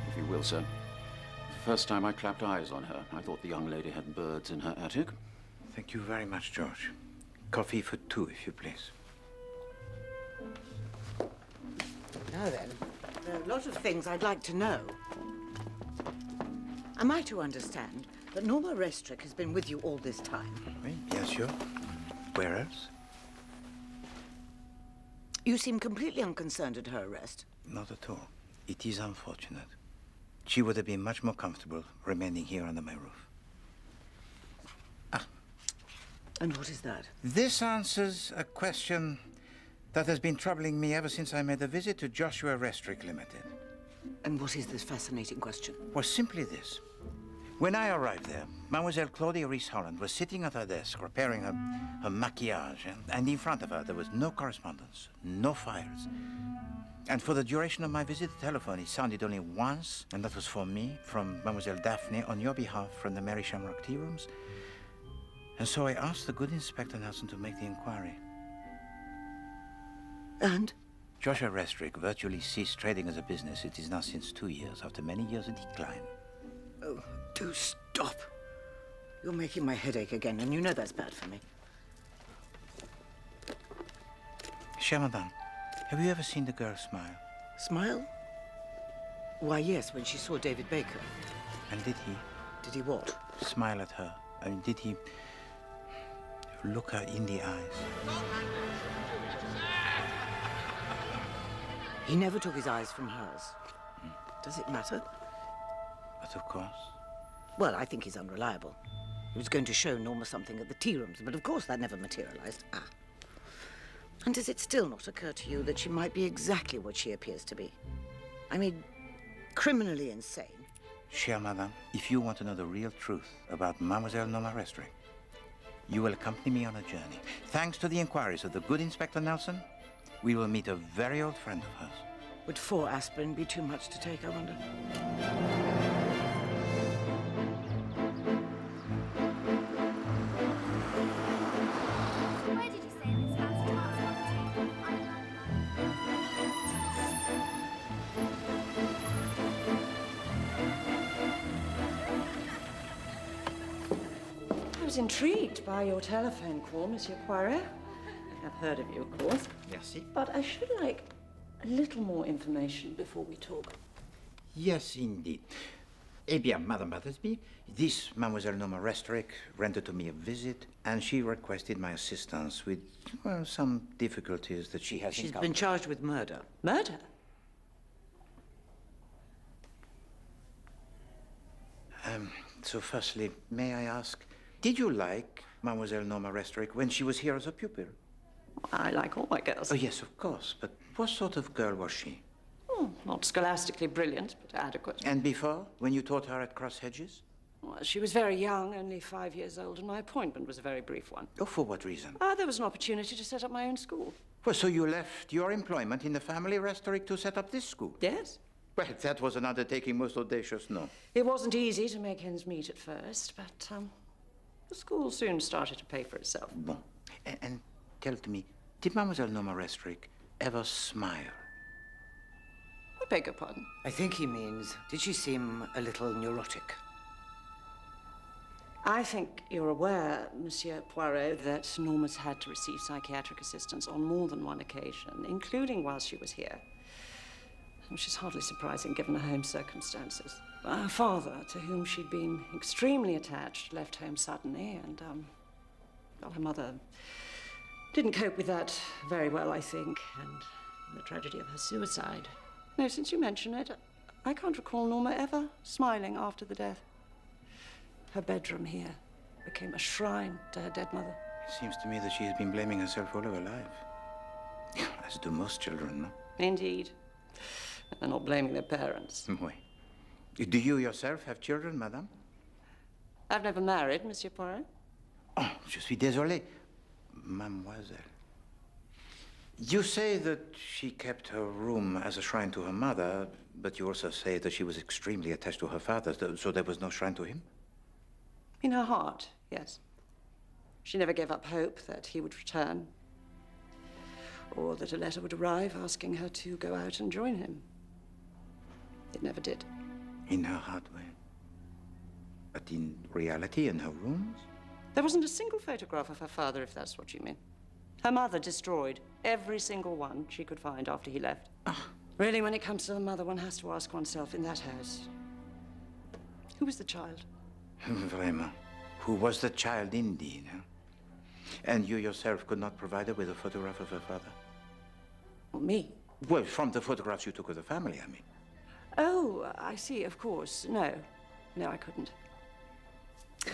If you will, sir. The first time I clapped eyes on her, I thought the young lady had birds in her attic. Thank you very much, George. Coffee for 2, if you please. Now then, there are a lot of things I'd like to know. Am I to understand that Norma Restrick has been with you all this time? Oui, bien sûr. Where else? You seem completely unconcerned at her arrest. Not at all. It is unfortunate. She would have been much more comfortable remaining here under my roof. And what is that? This answers a question that has been troubling me ever since I made a visit to Joshua Restrick Limited. And what is this fascinating question? Well, simply this. When I arrived there, Mademoiselle Claudia Rees-Holland was sitting at her desk repairing her maquillage, and in front of her there was no correspondence, no files. And for the duration of my visit, the telephone, it sounded only once, and that was for me, from Mademoiselle Daphne, on your behalf, from the Mary Shamrock tea rooms. And so I asked the good Inspector Nelson to make the inquiry. And? Joshua Restrick virtually ceased trading as a business. It is now since 2 years, after many years of decline. Oh, do stop. You're making my head ache again, and you know that's bad for me. Chère Madame, have you ever seen the girl smile? Smile? Why, yes, when she saw David Baker. And did he? Did he what? Smile at her. I mean, did he look her in the eyes? He never took his eyes from hers. Does it matter? But of course. Well, I think he's unreliable. He was going to show Norma something at the tea rooms, but of course that never materialized. And does it still not occur to you that she might be exactly what she appears to be? I mean, criminally insane. Chère Madame, if you want to know the real truth about Mademoiselle Norma Restrick, you will accompany me on a journey. Thanks to the inquiries of the good Inspector Nelson, we will meet a very old friend of hers. Would 4 aspirin be too much to take, I wonder? Where did you say this fancy I was intrigued by your telephone call, Monsieur Poirot. I've heard of you, of course. Merci. But I should like a little more information before we talk. Yes, indeed. Eh bien, Madame Battersby, this Mademoiselle Norma Restrick rendered to me a visit, and she requested my assistance with, well, some difficulties that she has She's encountered. been charged with murder. Murder? So firstly, may I ask, did you like Mademoiselle Norma Restrick when she was here as a pupil? I like all my girls. Oh, yes, of course. But what sort of girl was she? Oh, not scholastically brilliant, but adequate. And before, when you taught her at Cross Hedges? Well, she was very young, only 5 years old, and my appointment was a very brief one. Oh, for what reason? There was an opportunity to set up my own school. Well, so you left your employment in the family restaurant to set up this school? Yes. Well, that was an undertaking most audacious, no? It wasn't easy to make ends meet at first, but the school soon started to pay for itself. Bon. And tell me, did Mademoiselle Norma Restrick ever smile? I beg your pardon? I think he means, did she seem a little neurotic? I think you're aware, Monsieur Poirot, that Norma's had to receive psychiatric assistance on more than one occasion, including while she was here. Which is hardly surprising given her home circumstances. Her father, to whom she'd been extremely attached, left home suddenly, and, well, her mother didn't cope with that very well, I think, and the tragedy of her suicide. No, since you mention it, I can't recall Norma ever smiling after the death. Her bedroom here became a shrine to her dead mother. It seems to me that she has been blaming herself all her life. As do most children, no? Indeed. They're not blaming their parents. Oui. Do you yourself have children, madame? I've never married, Monsieur Poirot. Oh, je suis désolé. Mademoiselle. You say that she kept her room as a shrine to her mother, but you also say that she was extremely attached to her father, so there was no shrine to him? In her heart, yes. She never gave up hope that he would return, or that a letter would arrive asking her to go out and join him. It never did. In her heart, way. But in reality, in her rooms? There wasn't a single photograph of her father, if that's what you mean. Her mother destroyed every single one she could find after he left. Really, when it comes to the mother, one has to ask oneself, in that house, who was the child? Vraiment. Who was the child indeed, huh? And you yourself could not provide her with a photograph of her father? Well, me? Well, from the photographs you took of the family, I mean. Oh, I see, of course. No. No, I couldn't. Are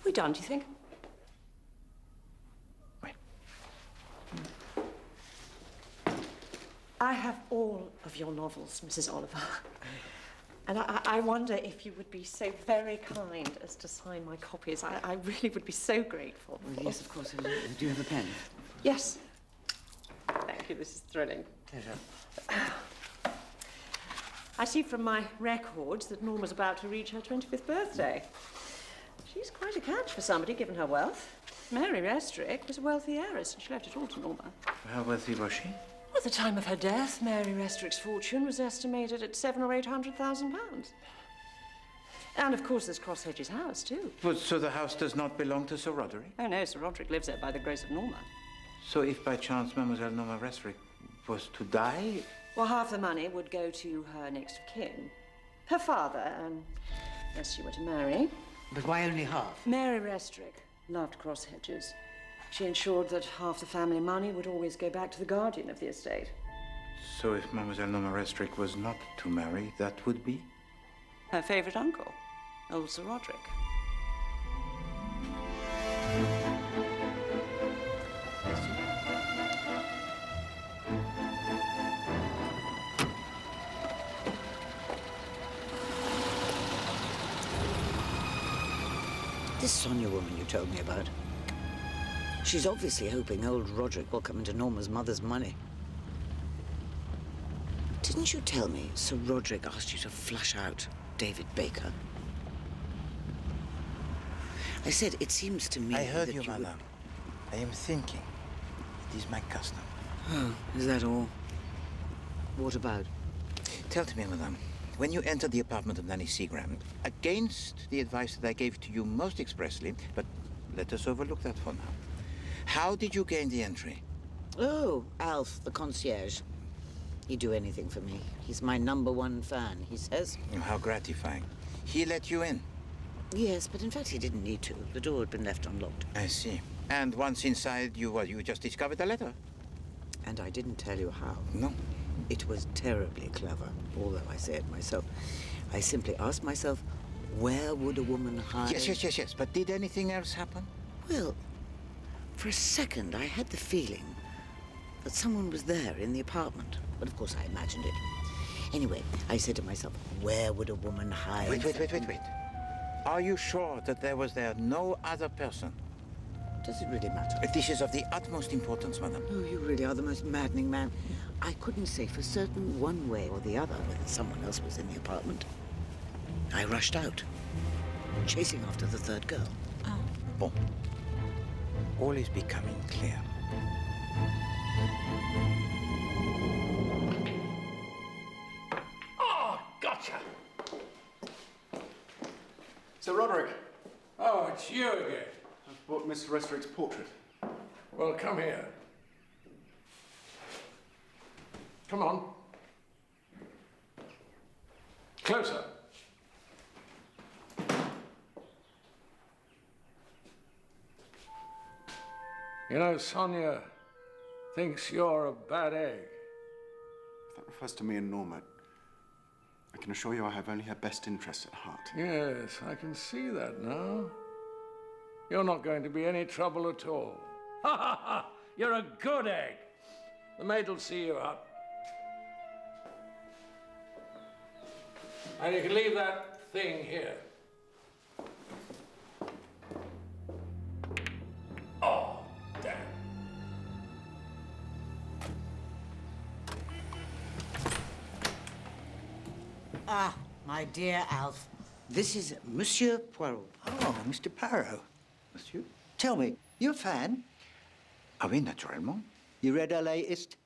we done, do you think? Wait. I have all of your novels, Mrs. Oliver. And I wonder if you would be so very kind as to sign my copies. I really would be so grateful. Well, yes, of course. Do you have a pen? Yes. Thank you, this is thrilling. Pleasure. I see from my records that Norma's about to reach her 25th birthday. She's quite a catch for somebody, given her wealth. Mary Restrick was a wealthy heiress, and she left it all to Norma. How wealthy was she? At the time of her death, Mary Restrick's fortune was estimated at £700,000 or £800,000. And, of course, there's Cross Hedges house, too. But so the house does not belong to Sir Roderick? Oh, no, Sir Roderick lives there by the grace of Norma. So if by chance Mademoiselle Norma Restrick was to die... Well, half the money would go to her next of kin. Her father, unless she were to marry. But why only half? Mary Restrick loved Cross Hedges. She ensured that half the family money would always go back to the guardian of the estate. So if Mademoiselle Norma Restrick was not to marry, that would be? Her favourite uncle, old Sir Roderick. This Sonia woman you told me about, she's obviously hoping old Roderick will come into Norma's mother's money. Didn't you tell me Sir Roderick asked you to flush out David Baker? I said, it seems to me I heard that you, madame. I am thinking. It is my custom. Oh, is that all? What about? Tell me, madame, when you entered the apartment of Nanny Seagram, against the advice that I gave to you most expressly, but let us overlook that for now, how did you gain the entry? Oh, Alf, the concierge. He'd do anything for me. He's my #1 fan, he says. How gratifying. He let you in? Yes, but in fact he didn't need to. The door had been left unlocked. I see. And once inside, you just discovered a letter? And I didn't tell you how. No. It was terribly clever, although I say it myself. I simply asked myself, where would a woman hide? Yes. But did anything else happen? Well, for a second I had the feeling that someone was there in the apartment. But of course I imagined it. Anyway, I said to myself, where would a woman hide? Wait. Are you sure that there was there no other person? Does it really matter? This is of the utmost importance, madam. Oh, you really are the most maddening man. I couldn't say for certain one way or the other whether someone else was in the apartment. I rushed out, chasing after the third girl. Oh. Bon. All is becoming clear. Oh, gotcha! Sir Roderick. Oh, it's you again. I've bought Mr. Restrick's portrait. Well, come here. Come on. Closer. You know, Sonia thinks you're a bad egg. If that refers to me and Norma, I can assure you I have only her best interests at heart. Yes, I can see that now. You're not going to be any trouble at all. Ha ha ha! You're a good egg. The maid will see you up. And you can leave that thing here. Oh, damn. Ah, my dear Alf. This is Monsieur Poirot. Oh, Mr. Poirot. Monsieur? Tell me, you a fan? Ah oui, naturellement. You read her latest?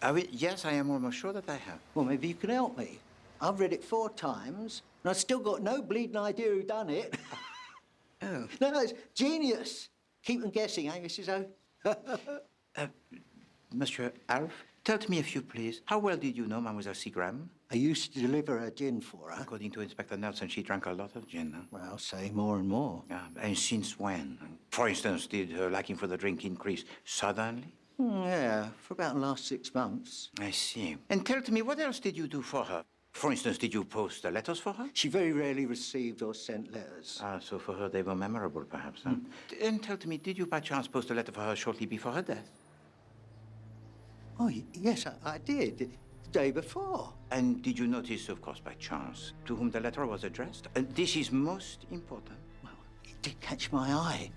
Ah oui, yes, I am almost sure that I have. Well, maybe you can help me. I've read it 4 times, and I've still got no bleeding idea who done it. Oh. No, it's genius. Keep them guessing, eh, Mrs. O? Monsieur Alf, tell me, if you please, how well did you know Mademoiselle Seagram? I used to deliver her gin for her. According to Inspector Nelson, she drank a lot of gin, huh? Well, say more and more. And since when? For instance, did her liking for the drink increase suddenly? Yeah, for about the last 6 months. I see. And tell me, what else did you do for her? For instance, did you post the letters for her? She very rarely received or sent letters. Ah, so for her they were memorable, perhaps, huh? And tell me, did you by chance post a letter for her shortly before her death? Oh, yes, I did. The day before. And did you notice, of course, by chance, to whom the letter was addressed? And this is most important. Well, it did catch my eye.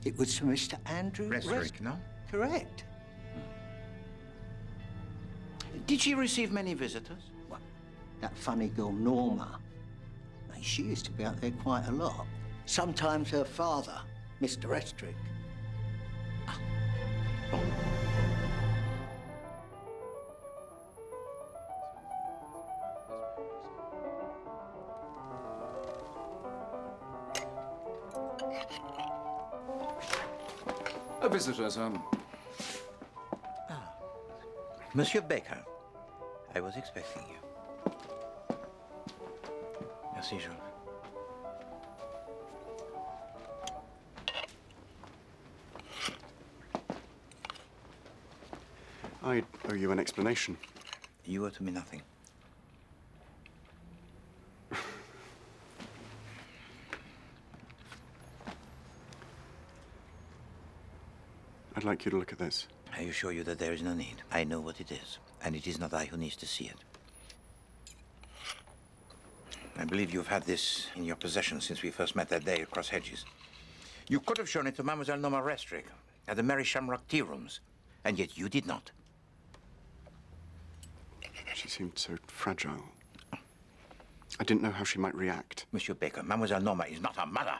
It was to Mr. Andrew Restrick, no? Correct. Did she receive many visitors? Well, that funny girl, Norma. She used to be out there quite a lot. Sometimes her father, Mr. Restrick. A visitor, sir. Monsieur Baker, I was expecting you. Merci, Georges. I owe you an explanation. You owe to me nothing. I'd like you to look at this. I assure you that there is no need. I know what it is, and it is not I who needs to see it. I believe you've had this in your possession since we first met that day across hedges. You could have shown it to Mademoiselle Norma Restrick at the Mary Shamrock tea rooms, and yet you did not. She seemed so fragile. I didn't know how she might react. Monsieur Baker, Mademoiselle Norma is not her mother.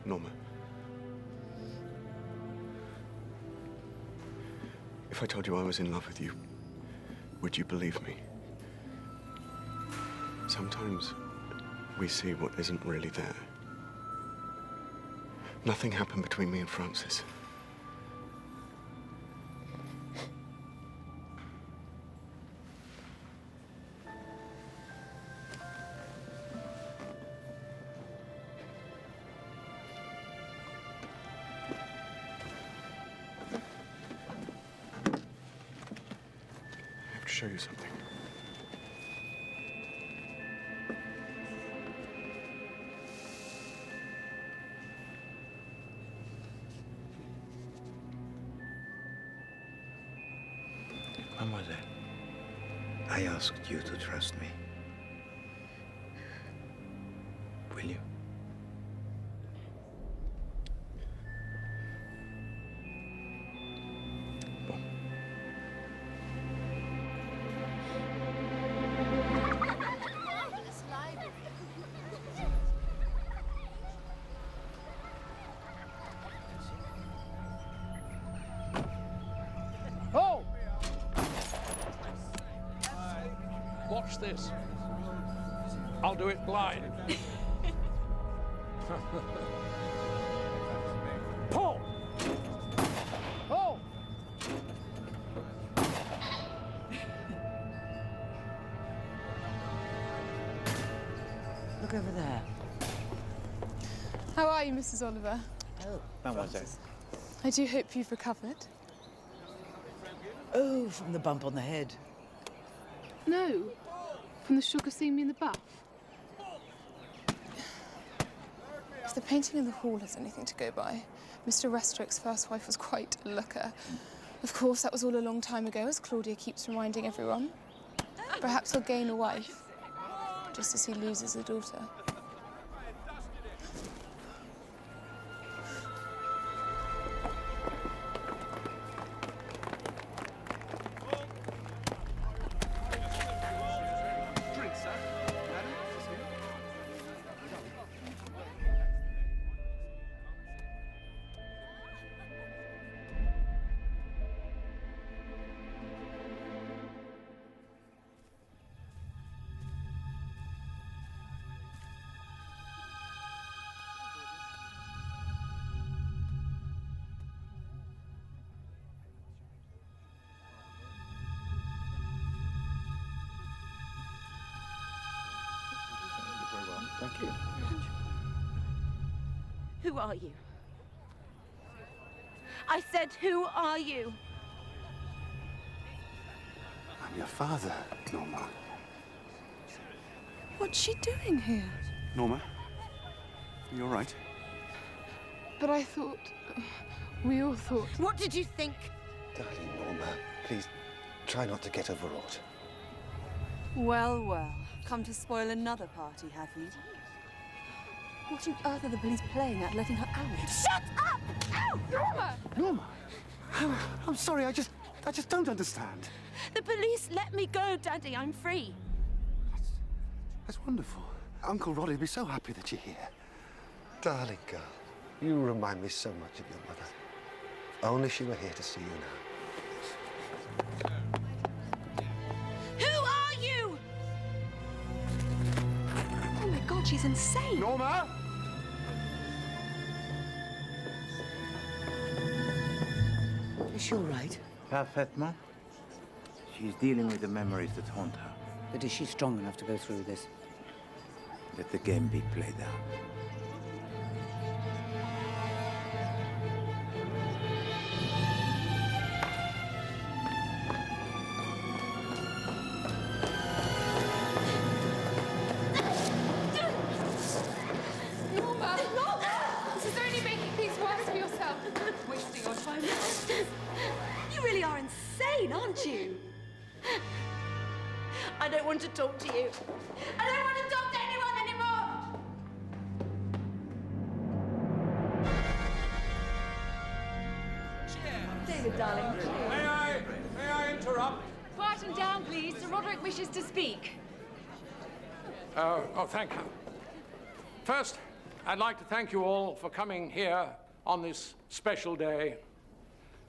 Norma. If I told you I was in love with you, would you believe me? Sometimes we see what isn't really there. Nothing happened between me and Francis. I have to show you something. Mademoiselle, I asked you to trust me. Will you? Oh! Watch this. I'll do it blind. Paul! Oh! Look over there. How are you, Mrs. Oliver? Oh, Mademoiselle. I do hope you've recovered. Oh, from the bump on the head. No, from the sugar seeing me in the bath. If the painting in the hall is anything to go by, Mr. Restrick's first wife was quite a looker. Of course, that was all a long time ago, as Claudia keeps reminding everyone. Perhaps he'll gain a wife, just as he loses a daughter. Thank you. Who are you? I said, who are you? I'm your father, Norma. What's she doing here? Norma, are you all right? But I thought... we all thought... What did you think? Darling Norma, please try not to get overwrought. Well, well. Come to spoil another party, have you? What on earth are the police playing at, letting her out? Shut up! Ow! Norma! Norma! I'm sorry, I just don't understand. The police let me go, Daddy. I'm free. That's wonderful. Uncle Roddy will be so happy that you're here. Darling girl, you remind me so much of your mother. If only she were here to see you now. Who are you? Oh my God, she's insane. Norma! Is she all right? Parfaitement. She's dealing with the memories that haunt her. But is she strong enough to go through this? Let the game be played out. Norma! This is only making things worse for yourself. Wasting your time. You really are insane, aren't you? I don't want to talk to you. I don't want to talk to anyone anymore. David, darling. May I interrupt? Quieten down, please. Sir Roderick wishes to speak. Oh, thank you. First, I'd like to thank you all for coming here on this special day,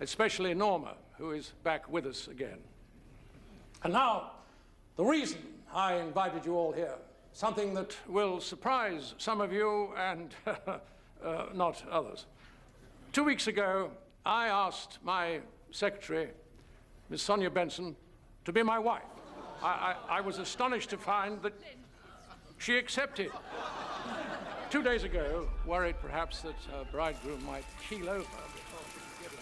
especially Norma, who is back with us again. And now, the reason I invited you all here, something that will surprise some of you and not others. 2 weeks ago, I asked my secretary, Miss Sonia Benson, to be my wife. I was astonished to find that she accepted. 2 days ago, worried perhaps that her bridegroom might keel over before she could get him.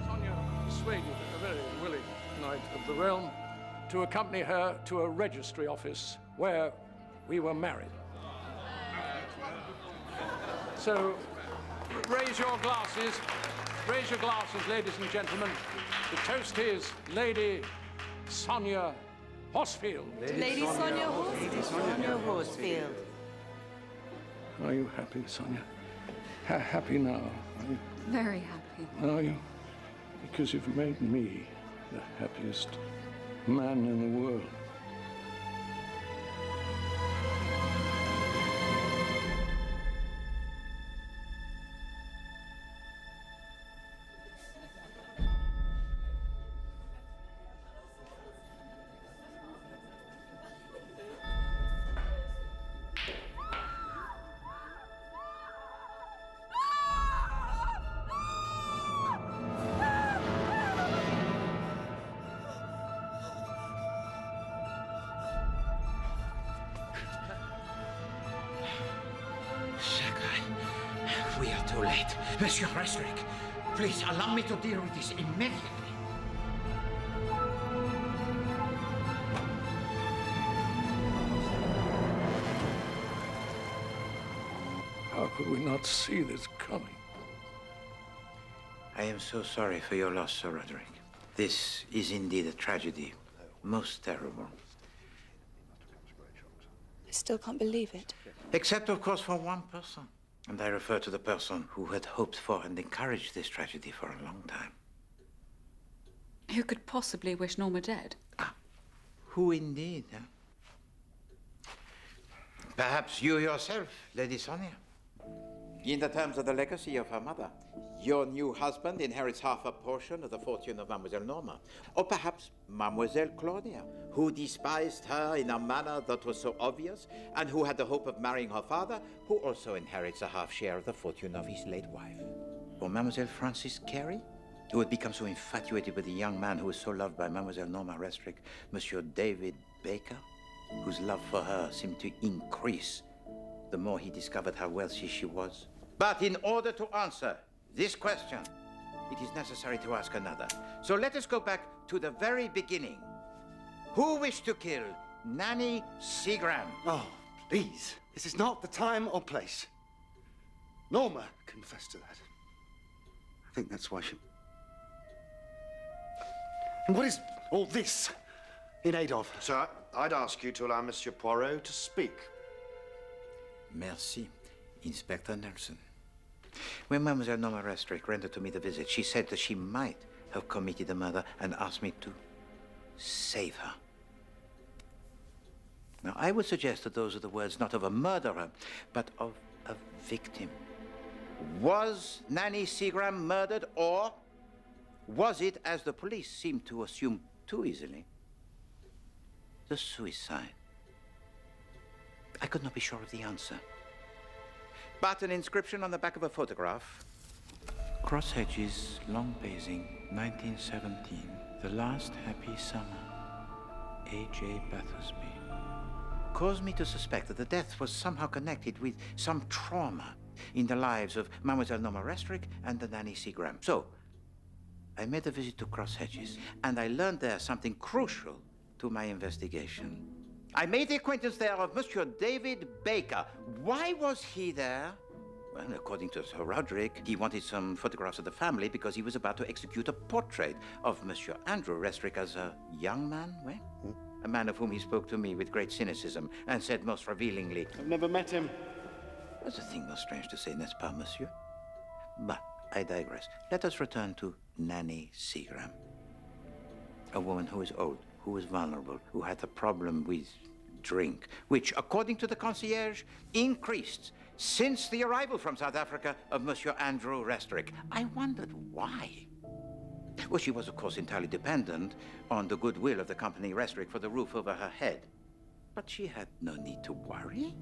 Sonia persuaded a very willing knight of the realm to accompany her to a registry office where we were married. So, raise your glasses, ladies and gentlemen. The toast is Lady Sonia Horsfield. Lady Sonia Horsfield. Lady Sonia Horsfield. Are you happy, Sonia? Happy now, are you? Very happy. Are you? Because you've made me the happiest man in the world. We are too late. Monsieur Restrick, please allow me to deal with this immediately. How could we not see this coming? I am so sorry for your loss, Sir Roderick. This is indeed a tragedy. Most terrible. I still can't believe it. Except, of course, for one person. And I refer to the person who had hoped for and encouraged this tragedy for a long time. Who could possibly wish Norma dead? Who indeed? Perhaps you yourself, Lady Sonia. In the terms of the legacy of her mother, your new husband inherits half a portion of the fortune of Mademoiselle Norma. Or perhaps Mademoiselle Claudia, who despised her in a manner that was so obvious, and who had the hope of marrying her father, who also inherits a half share of the fortune of his late wife. Or Mademoiselle Frances Carey, who had become so infatuated with the young man who was so loved by Mademoiselle Norma Restrick, Monsieur David Baker, whose love for her seemed to increase the more he discovered how wealthy she was. But in order to answer this question, it is necessary to ask another. So let us go back to the very beginning. Who wished to kill Nanny Seagram? Oh, please. This is not the time or place. Norma confessed to that. I think that's why she... And what is all this in aid of? Sir, I'd ask you to allow Monsieur Poirot to speak. Merci, Inspector Nelson. When Mademoiselle Norma Restrick rendered to me the visit, she said that she might have committed the murder and asked me to save her. Now, I would suggest that those are the words not of a murderer, but of a victim. Was Nanny Seagram murdered, or was it, as the police seem to assume too easily, the suicide? I could not be sure of the answer. But an inscription on the back of a photograph. Cross Hedges, Long Basing, 1917. The last happy summer. A.J. Battersby. Caused me to suspect that the death was somehow connected with some trauma in the lives of Mademoiselle Norma Restrick and the Nanny Seagram. So, I made a visit to Cross Hedges, and I learned there something crucial to my investigation. I made the acquaintance there of Monsieur David Baker. Why was he there? Well, according to Sir Roderick, he wanted some photographs of the family because he was about to execute a portrait of Monsieur Andrew Restrick as a young man, well? a man of whom he spoke to me with great cynicism and said most revealingly, I've never met him. That's a thing most strange to say, n'est-ce pas, monsieur? But I digress. Let us return to Nanny Seagram. A woman who is old, who is vulnerable, who had a problem with drink, which, according to the concierge, increased since the arrival from South Africa of Monsieur Andrew Restrick. I wondered why. Well, she was, of course, entirely dependent on the goodwill of the company Restrick for the roof over her head. But she had no need to worry.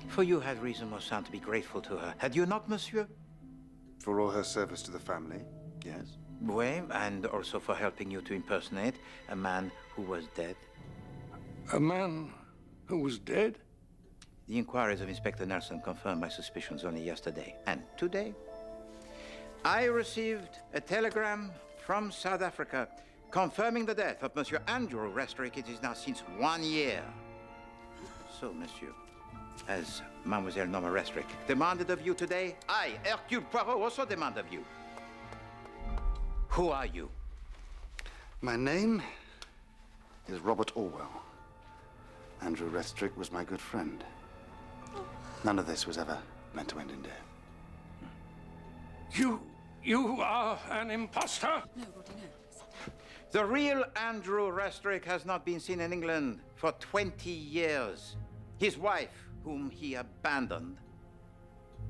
For you had reason, Moussin, to be grateful to her. Had you not, monsieur? For all her service to the family, yes. Oui, and also for helping you to impersonate a man who was dead. A man who was dead? The inquiries of Inspector Nelson confirmed my suspicions only yesterday. And today, I received a telegram from South Africa confirming the death of Monsieur Andrew Restrick. It is now since 1 year. So, monsieur, as Mademoiselle Norma Restrick demanded of you today, I, Hercule Poirot, also demand of you. Who are you? My name is Robert Orwell. Andrew Restrick was my good friend. None of this was ever meant to end in death. You are an imposter? No, Roddy, no. The real Andrew Restrick has not been seen in England for 20 years. His wife, whom he abandoned,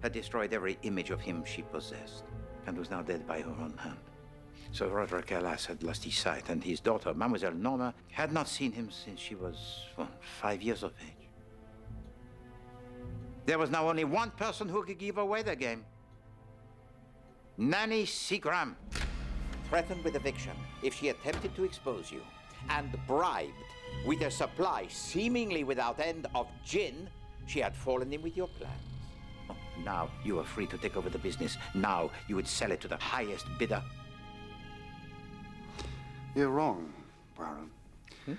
had destroyed every image of him she possessed and was now dead by her own hand. So Roderick, alas, had lost his sight, and his daughter, Mademoiselle Norma, had not seen him since she was, 5 years of age. There was now only one person who could give away the game. Nanny Seagram, threatened with eviction if she attempted to expose you, and bribed with a supply seemingly without end of gin, she had fallen in with your plans. Oh, now you are free to take over the business. Now you would sell it to the highest bidder. You're wrong, Poirot.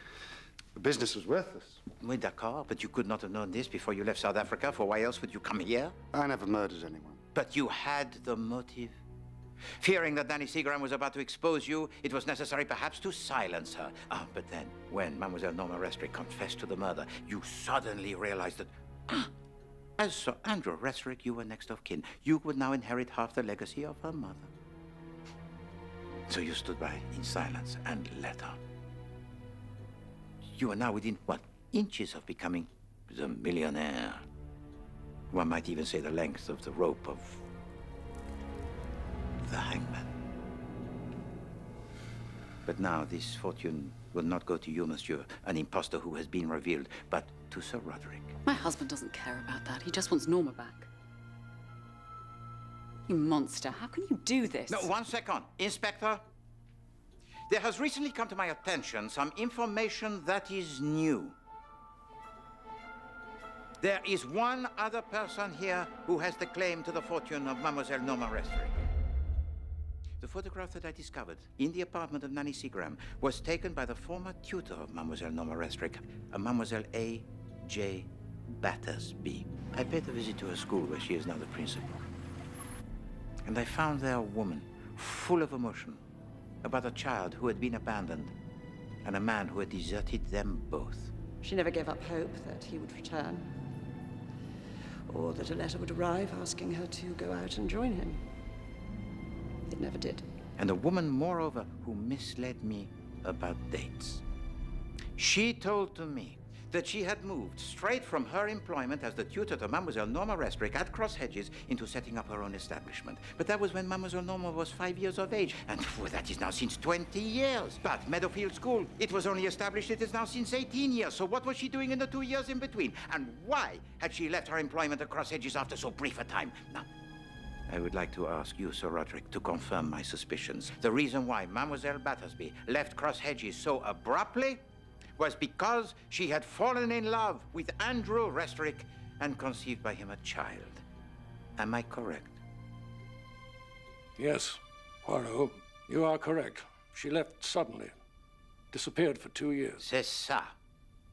The business was worthless. Oui, d'accord, but you could not have known this before you left South Africa, for why else would you come here? I never murdered anyone. But you had the motive. Fearing that Nanny Seagram was about to expose you, it was necessary perhaps to silence her. But then, when Mademoiselle Norma Restrick confessed to the murder, you suddenly realized that, as Sir Andrew Restrick, you were next of kin. You would now inherit half the legacy of her mother. So you stood by in silence and let her. You are now within, inches of becoming the millionaire. One might even say the length of the rope of the hangman. But now this fortune will not go to you, monsieur, an impostor who has been revealed, but to Sir Roderick. My husband doesn't care about that. He just wants Norma back. You monster. How can you do this? No, 1 second. Inspector, there has recently come to my attention some information that is new. There is one other person here who has the claim to the fortune of Mademoiselle Norma Restrick. The photograph that I discovered in the apartment of Nanny Seagram was taken by the former tutor of Mademoiselle Norma Restrick, a Mademoiselle A.J. Battersby. I paid a visit to her school where she is now the principal. And I found there a woman full of emotion about a child who had been abandoned and a man who had deserted them both. She never gave up hope that he would return, or that a letter would arrive asking her to go out and join him. It never did. And a woman, moreover, who misled me about dates. She told to me that she had moved straight from her employment as the tutor to Mademoiselle Norma Restrick at Cross Hedges into setting up her own establishment. But that was when Mademoiselle Norma was 5 years of age, and that is now since 20 years. But Meadowfield School, it was only established, it is now since 18 years. So what was she doing in the 2 years in between? And why had she left her employment at Cross Hedges after so brief a time? Now, I would like to ask you, Sir Roderick, to confirm my suspicions. The reason why Mademoiselle Battersby left Cross Hedges so abruptly was because she had fallen in love with Andrew Restrick and conceived by him a child. Am I correct? Yes, Poirot, you are correct. She left suddenly, disappeared for 2 years. C'est ça.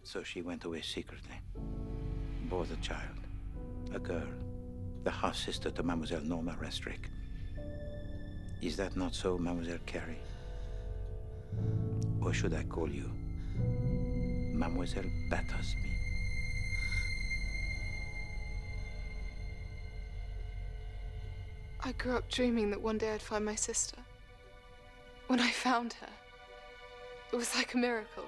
So she went away secretly, bore the child, a girl, the half-sister to Mademoiselle Norma Restrick. Is that not so, Mademoiselle Carey? Or should I call you Mademoiselle Battersby. I grew up dreaming that one day I'd find my sister. When I found her, it was like a miracle.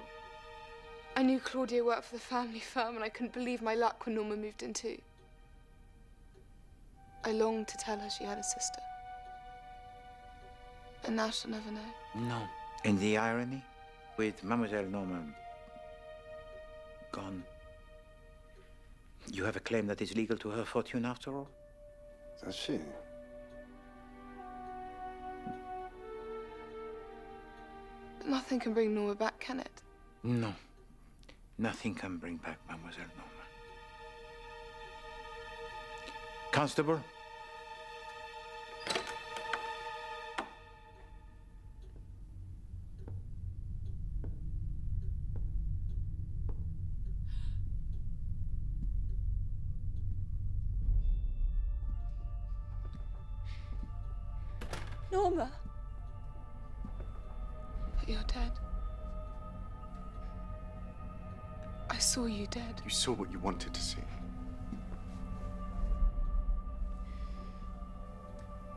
I knew Claudia worked for the family firm, and I couldn't believe my luck when Norma moved in too. I longed to tell her she had a sister. And now she'll never know. No. And the irony? With Mademoiselle Norma gone, you have a claim that is legal to her fortune after all? Does she? But nothing can bring Norma back, can it? No. Nothing can bring back Mademoiselle Norma. Constable? Norma. But you're dead. I saw you dead. You saw what you wanted to see.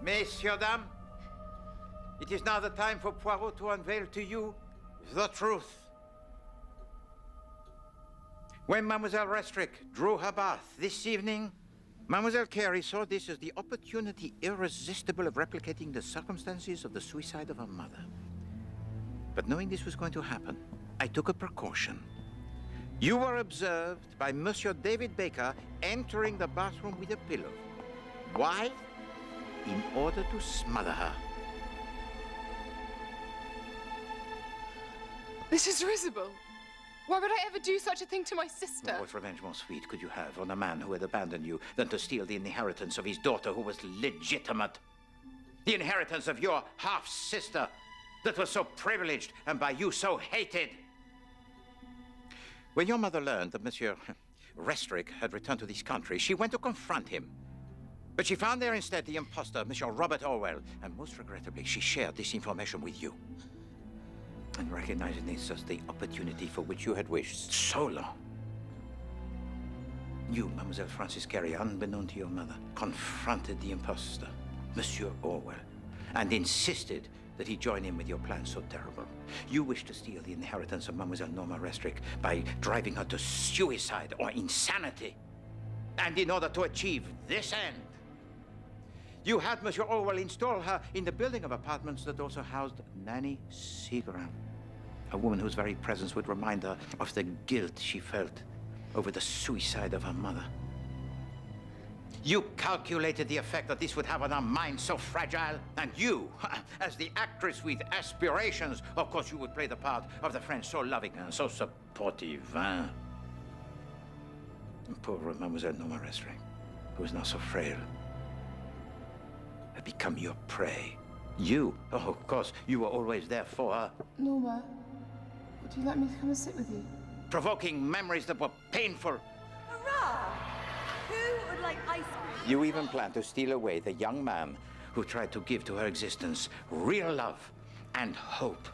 Messieurs, dames, it is now the time for Poirot to unveil to you the truth. When Mademoiselle Restrick drew her bath this evening, Mademoiselle Carey saw this as the opportunity irresistible of replicating the circumstances of the suicide of her mother. But knowing this was going to happen, I took a precaution. You were observed by Monsieur David Baker entering the bathroom with a pillow. Why? In order to smother her. This is risible. Why would I ever do such a thing to my sister? What revenge more sweet could you have on a man who had abandoned you than to steal the inheritance of his daughter who was legitimate? The inheritance of your half-sister that was so privileged and by you so hated. When your mother learned that Monsieur Restrick had returned to this country, she went to confront him. But she found there instead the impostor, Monsieur Robert Orwell, and most regrettably, she shared this information with you. And recognizing this as the opportunity for which you had wished so long, you, Mademoiselle Frances Carey, unbeknown to your mother, confronted the impostor, Monsieur Orwell, and insisted that he join in with your plan so terrible. You wished to steal the inheritance of Mademoiselle Norma Restrick by driving her to suicide or insanity. And in order to achieve this end, you had Monsieur Orwell install her in the building of apartments that also housed Nanny Seagram, a woman whose very presence would remind her of the guilt she felt over the suicide of her mother. You calculated the effect that this would have on a mind so fragile, and you, as the actress with aspirations, of course you would play the part of the friend so loving and so supportive, hein? And poor Mademoiselle Norma Restrick, who is now so frail, had become your prey. You, oh, of course, you were always there for her. Norma, would you like me to come and sit with you? Provoking memories that were painful. Hurrah! Who would like ice cream? You even planned to steal away the young man who tried to give to her existence real love and hope.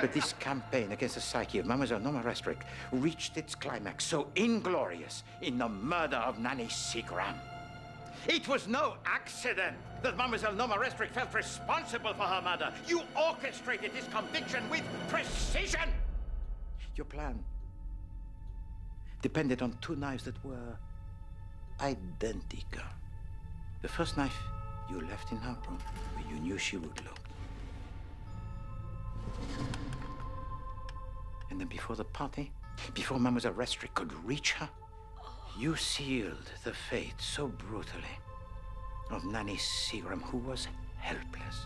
But this campaign against the psyche of Mademoiselle Norma Restrick reached its climax so inglorious in the murder of Nanny Seagram. It was no accident that Mademoiselle Norma Restrick felt responsible for her murder. You orchestrated this conviction with precision. Your plan depended on two knives that were identical. The first knife you left in her room where you knew she would look. And then before the party, before Mademoiselle Restrick could reach her, you sealed the fate so brutally of Nanny Seagram, who was helpless,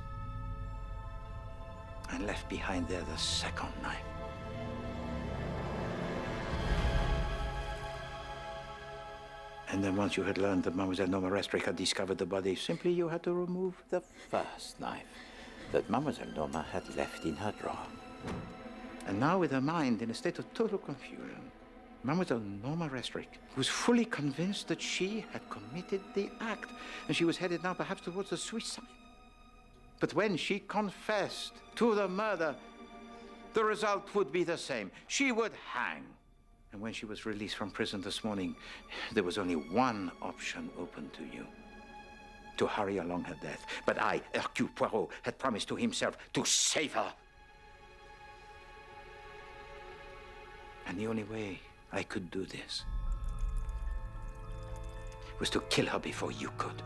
and left behind there the second knife. And then once you had learned that Mademoiselle Norma Restrick had discovered the body, simply you had to remove the first knife that Mademoiselle Norma had left in her drawer. And now, with her mind in a state of total confusion, Mademoiselle Norma Restrick was fully convinced that she had committed the act, and she was headed now perhaps towards the suicide. But when she confessed to the murder, The result would be the same. She would hang. And when she was released from prison this morning, there was only one option open to you. To hurry along her death. But I, Hercule Poirot, had promised to himself to save her. And the only way I could do this was to kill her before you could.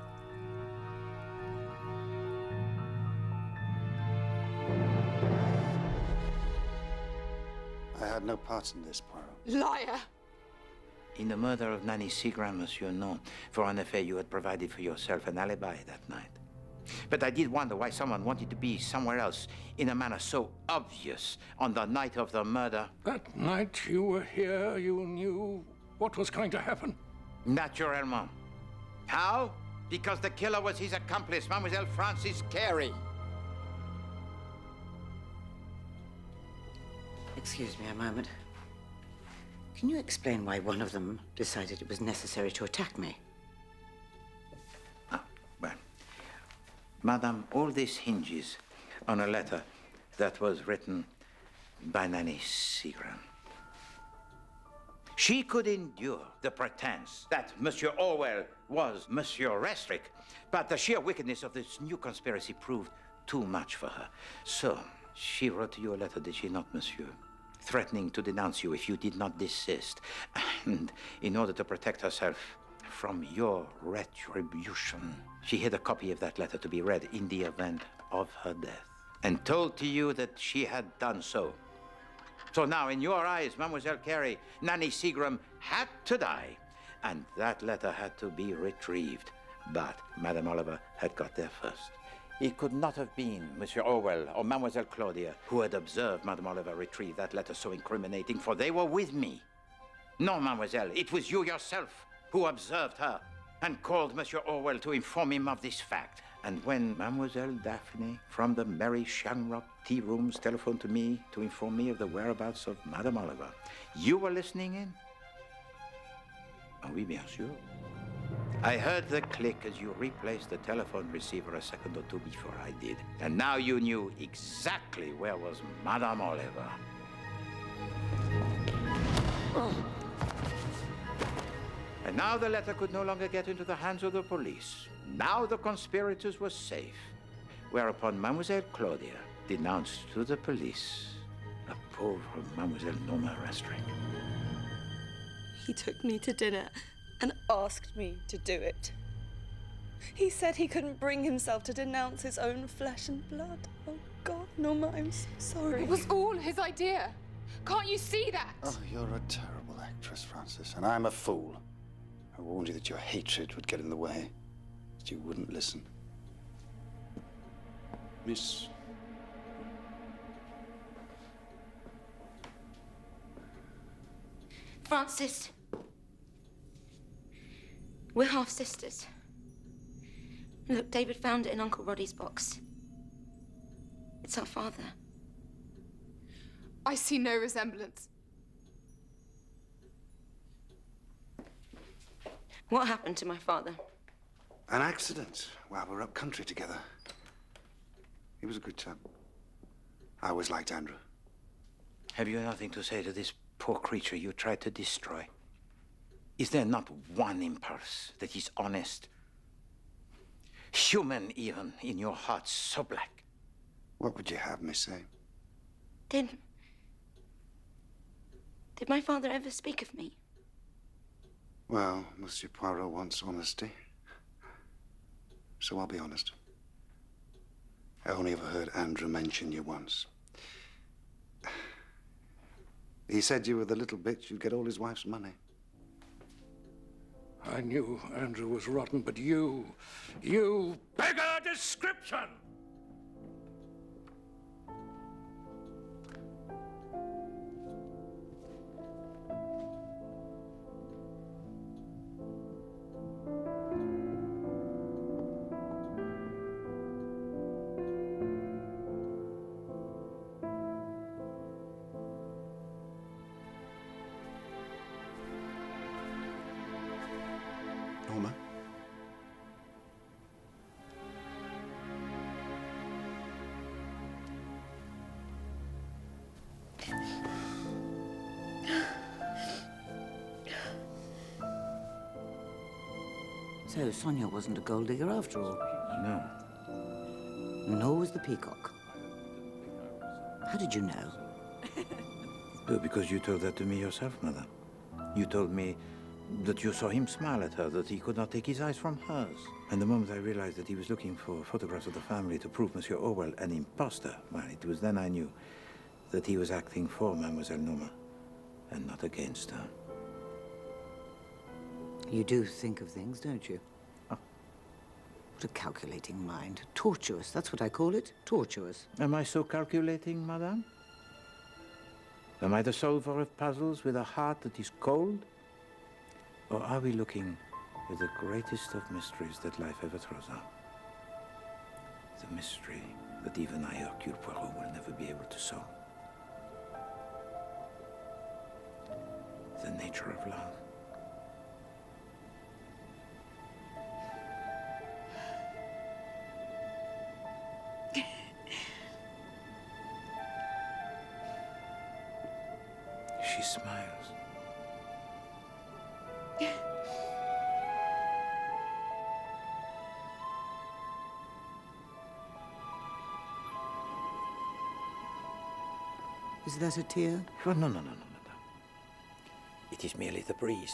I had no part in this, Poirot. Liar! In the murder of Nanny Seagram, Monsieur, no. For an affair, you had provided for yourself an alibi that night. But I did wonder why someone wanted to be somewhere else in a manner so obvious on the night of the murder. That night you were here, you knew what was going to happen? Naturellement. How? Because the killer was his accomplice, Mademoiselle Frances Carey. Excuse me a moment. Can you explain why one of them decided it was necessary to attack me? Well, Madame, all this hinges on a letter that was written by Nanny Seagram. She could endure the pretense that Monsieur Orwell was Monsieur Restrick, but the sheer wickedness of this new conspiracy proved too much for her. So, she wrote to you a letter, did she not, Monsieur? Threatening to denounce you if you did not desist. And in order to protect herself from your retribution, she hid a copy of that letter to be read in the event of her death, and told to you that she had done so. So now, in your eyes, Mademoiselle Carey, Nanny Seagram had to die, and that letter had to be retrieved. But Madame Oliver had got there first. It could not have been Monsieur Orwell or Mademoiselle Claudia who had observed Madame Oliver retrieve that letter so incriminating, for they were with me. No, Mademoiselle, it was you yourself who observed her and called Monsieur Orwell to inform him of this fact. And when Mademoiselle Daphne from the Merry Shamrock tea rooms telephoned to me to inform me of the whereabouts of Madame Oliver, you were listening in? Oui, bien sûr. I heard the click as you replaced the telephone receiver a second or two before I did. And now you knew exactly where was Madame Oliver. And now the letter could no longer get into the hands of the police. Now the conspirators were safe. Whereupon Mademoiselle Claudia denounced to the police a pauvre Mademoiselle Norma Restrick. He took me to dinner and asked me to do it. He said he couldn't bring himself to denounce his own flesh and blood. Oh, God, Norma, I'm so sorry. It was all his idea. Can't you see that? Oh, you're a terrible actress, Frances, and I'm a fool. I warned you that your hatred would get in the way, that you wouldn't listen. Miss... Francis. We're half-sisters. Look, David found it in Uncle Roddy's box. It's our father. I see no resemblance. What happened to my father? An accident while we were up country together. He was a good chap. I always liked Andrew. Have you nothing to say to this poor creature you tried to destroy? Is there not one impulse that is honest, human even, in your heart so black? What would you have me say? Did my father ever speak of me? Well, Monsieur Poirot wants honesty. So I'll be honest. I only ever heard Andrew mention you once. He said you were the little bitch who'd get all his wife's money. I knew Andrew was rotten, but you beggar description! Norma? So Sonia wasn't a gold digger after all? No. Nor was the peacock. How did you know? Oh, because you told that to me yourself, Mother. You told me that you saw him smile at her, that he could not take his eyes from hers. And the moment I realized that he was looking for photographs of the family to prove Monsieur Orwell an imposter, well, it was then I knew that he was acting for Mademoiselle Norma and not against her. You do think of things, don't you? Oh. What a calculating mind. Tortuous, that's what I call it. Tortuous. Am I so calculating, Madame? Am I the solver of puzzles with a heart that is cold? Or are we looking at the greatest of mysteries that life ever throws up? The mystery that even I, Hercule Poirot, will never be able to solve. The nature of love. She smiles. Is that a tear? Oh, no, madame. It is merely the breeze.